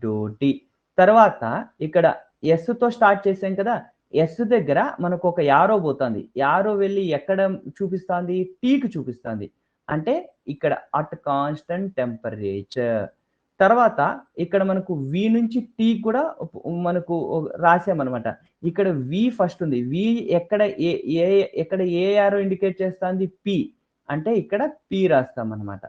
Speaker 1: do T. తర్వాత ఇక్కడ ఎస్ తో స్టార్ట్ చేసాం కదా, ఎస్ దగ్గర మనకు ఒక యారో పోతుంది, యారో వెళ్ళి ఎక్కడ చూపిస్తుంది, టీకి చూపిస్తుంది, అంటే ఇక్కడ అట్ కాన్స్టెంట్ టెంపరేచర్. తర్వాత ఇక్కడ మనకు వి నుంచి టీ కూడా మనకు రాసామన్నమాట. ఇక్కడ వి ఫస్ట్ ఉంది, వి ఎక్కడ ఎక్కడ ఏ యారో ఇండికేట్ చేస్తుంది, పి, అంటే ఇక్కడ పి రాస్తాం అనమాట.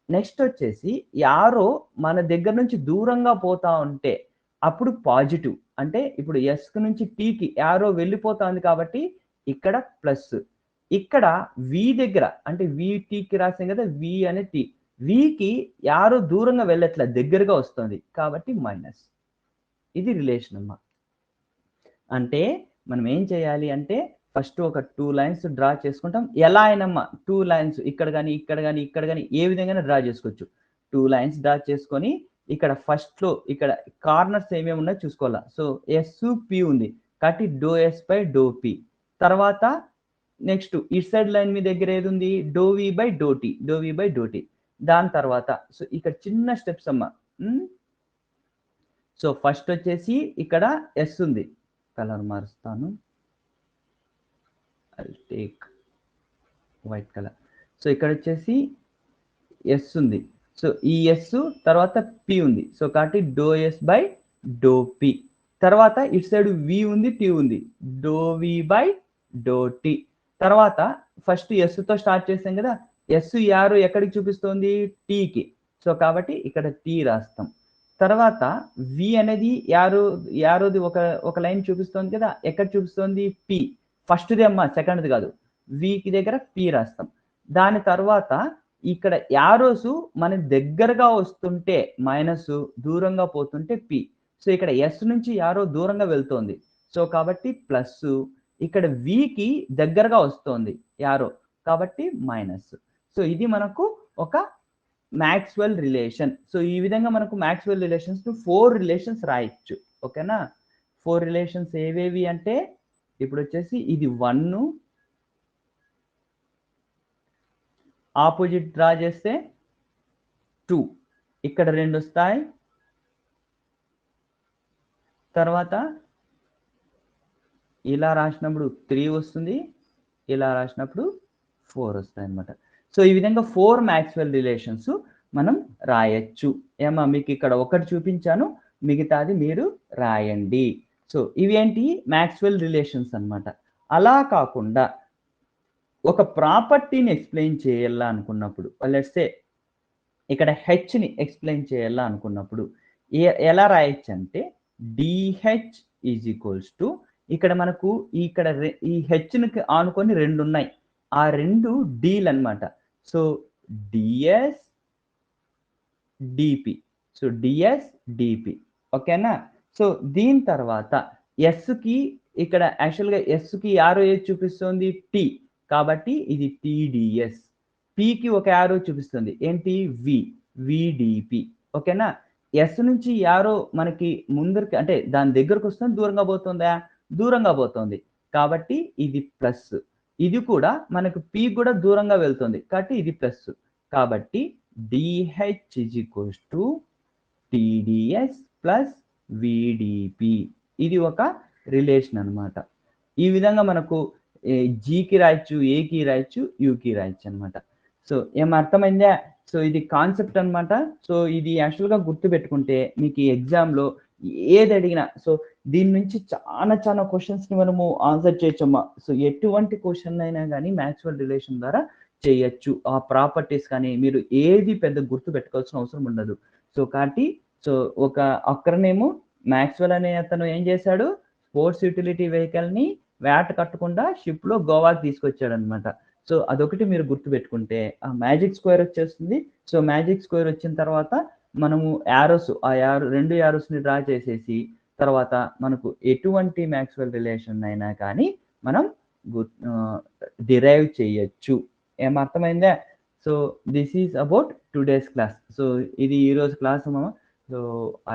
Speaker 1: నెక్స్ట్ వచ్చేసి యారో మన దగ్గర నుంచి దూరంగా పోతా ఉంటే అప్పుడు పాజిటివ్, అంటే ఇప్పుడు ఎస్ నుంచి టీకి యారో వెళ్ళిపోతుంది కాబట్టి ఇక్కడ ప్లస్. ఇక్కడ వి దగ్గర అంటే వి టీకి రాసాం కదా, వి అనే టీ, వికి యారో దూరంగా వెళ్ళట్ల దగ్గరగా వస్తుంది కాబట్టి మైనస్. ఇది రిలేషన్ అమ్మా. అంటే మనం ఏం చేయాలి అంటే ఫస్ట్ ఒక 2 లైన్స్ డ్రా చేసుకుంటాం. ఎలా అయినమ్మా 2 లైన్స్ ఇక్కడ కానీ ఇక్కడ కానీ ఇక్కడ కానీ ఏ విధంగా డ్రా చేసుకోవచ్చు. 2 లైన్స్ డ్రా చేసుకొని ఇక్కడ ఫస్ట్ లో ఇక్కడ కార్నర్స్ ఏమేమి ఉన్నాయో చూసుకోవాలా. సో ఎస్ పి ఉంది కాబట్టి doe S by doe P. తర్వాత నెక్స్ట్ ఈ సైడ్ లైన్ మీ దగ్గర ఏది ఉంది, doe V by do T, doe V by do T. దాని తర్వాత సో ఇక్కడ చిన్న స్టెప్స్ అమ్మా. సో ఫస్ట్ వచ్చేసి ఇక్కడ ఎస్ ఉంది, కలర్ మారుస్తాను, I'll take white colour. So ఇక్కడ వచ్చేసి ఎస్ ఉంది, సో ఈ ఎస్ తర్వాత పి ఉంది, సో కాబట్టి doe S by doe P. తర్వాత ఇటు సైడ్ వి ఉంది టీ ఉంది, doe V by do T. తర్వాత ఫస్ట్ ఎస్ తో స్టార్ట్ చేసాం కదా, ఎస్ యారో ఎక్కడికి చూపిస్తుంది, టీకి, సో కాబట్టి ఇక్కడ టీ రాస్తాం. తర్వాత వి అనేది యారోది ఒక లైన్ చూపిస్తుంది కదా, ఎక్కడ చూపిస్తుంది, పి, ఫస్ట్ది అమ్మా సెకండ్ది కాదు, వికి దగ్గర పి రాస్తాం. దాని తర్వాత ఇక్కడ యారోస్ మన దగ్గరగా వస్తుంటే మైనస్, దూరంగా పోతుంటే పి. సో ఇక్కడ ఎస్ నుంచి యారో దూరంగా వెళ్తోంది, సో కాబట్టి ప్లస్. ఇక్కడ వికి దగ్గరగా వస్తుంది యారో కాబట్టి మైనస్. సో ఇది మనకు ఒక మ్యాక్స్వెల్ రిలేషన్. సో ఈ విధంగా మనకు మ్యాక్స్వెల్ రిలేషన్స్ 4 రిలేషన్స్ రాయొచ్చు. ఓకేనా, 4 రిలేషన్స్ ఏవేవి అంటే ఇప్పుడు వచ్చేసి ఇది 1, ఆపోజిట్ డ్రా చేస్తే 2, ఇక్కడ 2 వస్తాయి, తర్వాత ఇలా రాసినప్పుడు 3 వస్తుంది, ఇలా రాసినప్పుడు 4 వస్తాయి అన్నమాట. సో ఈ విధంగా 4 మ్యాక్స్వెల్ రిలేషన్స్ మనం రాయొచ్చు. ఏమా మీకు ఇక్కడ ఒకటి చూపించాను, మిగతాది మీరు రాయండి. సో ఇవి ఏంటి, మ్యాక్స్వెల్ రిలేషన్స్ అన్నమాట. అలా కాకుండా ఒక ప్రాపర్టీని ఎక్స్ప్లెయిన్ చేయాలా అనుకున్నప్పుడు, లెట్స్ సే ఇక్కడ హెచ్ని ఎక్స్ప్లెయిన్ చేయాలా అనుకున్నప్పుడు ఎలా రాయొచ్చు అంటే డిహెచ్ ఈజ్ ఈక్వల్స్ టు, ఇక్కడ మనకు ఇక్కడ ఈ హెచ్ని ఆనుకొని 2 ఉన్నాయి, ఆ 2 డీల్ అన్నమాట. So DS DP, so DS DP. ఓకేనా. సో దీని తర్వాత ఎస్కి ఇక్కడ యాక్చువల్గా ఎస్కి యారో ఏది చూపిస్తుంది, టీ, కాబట్టి ఇది టీడిఎస్. పికి ఒక యారో చూపిస్తుంది ఏంటి, వి, విడిపి. ఓకేనా. ఎస్ నుంచి యారో మనకి ముందరికి అంటే దాని దగ్గరకు వస్తుంది, దూరంగా పోతుందా, దూరంగా పోతుంది కాబట్టి ఇది ప్లస్. ఇది కూడా మనకు పి కూడా దూరంగా వెళ్తుంది కాబట్టి ఇది ప్లస్. కాబట్టి dH is equals to TdS plus VdP. ఇది ఒక రిలేషన్ అన్నమాట. ఈ విధంగా మనకు జీకి రాయొచ్చు, ఏకి రాయొచ్చు, యూకి రాయొచ్చు అనమాట. సో ఏం అర్థమైందా. సో ఇది కాన్సెప్ట్ అన్నమాట. సో ఇది యాక్చువల్గా గుర్తుపెట్టుకుంటే మీకు ఈ ఎగ్జామ్లో ఏది అడిగినా, సో దీని నుంచి చాలా క్వశ్చన్స్ని మనము ఆన్సర్ చేయొచ్చమ్మా. సో ఎటువంటి క్వశ్చన్ అయినా కానీ మ్యాక్స్వెల్ రిలేషన్ ద్వారా చేయొచ్చు. ఆ ప్రాపర్టీస్ కానీ మీరు ఏది పెద్ద గుర్తు పెట్టుకోవాల్సిన అవసరం ఉండదు. సో కాబట్టి సో ఒక అక్కడనేమో మ్యాక్స్వెల్ అనే అతను ఏం చేశాడు, స్పోర్ట్స్ యూటిలిటీ వెహికల్ని వ్యాట్ కట్టకుండా షిప్లో గోవాకి తీసుకొచ్చాడు అనమాట. సో అదొకటి మీరు గుర్తుపెట్టుకుంటే ఆ మ్యాజిక్ స్క్వేర్ వచ్చేస్తుంది. సో మ్యాజిక్ స్క్వేర్ వచ్చిన తర్వాత మనము యారోస్, ఆ రెండు యారోస్ని డ్రా చేసేసి తర్వాత మనకు ఎటువంటి మ్యాక్స్వెల్ రిలేషన్ అయినా కానీ మనం డిరైవ్ చేయొచ్చు. ఏమర్థమైందా. So this is about today's class. సో ఇది ఈరోజు క్లాస్ అమ్మ. సో, ఆ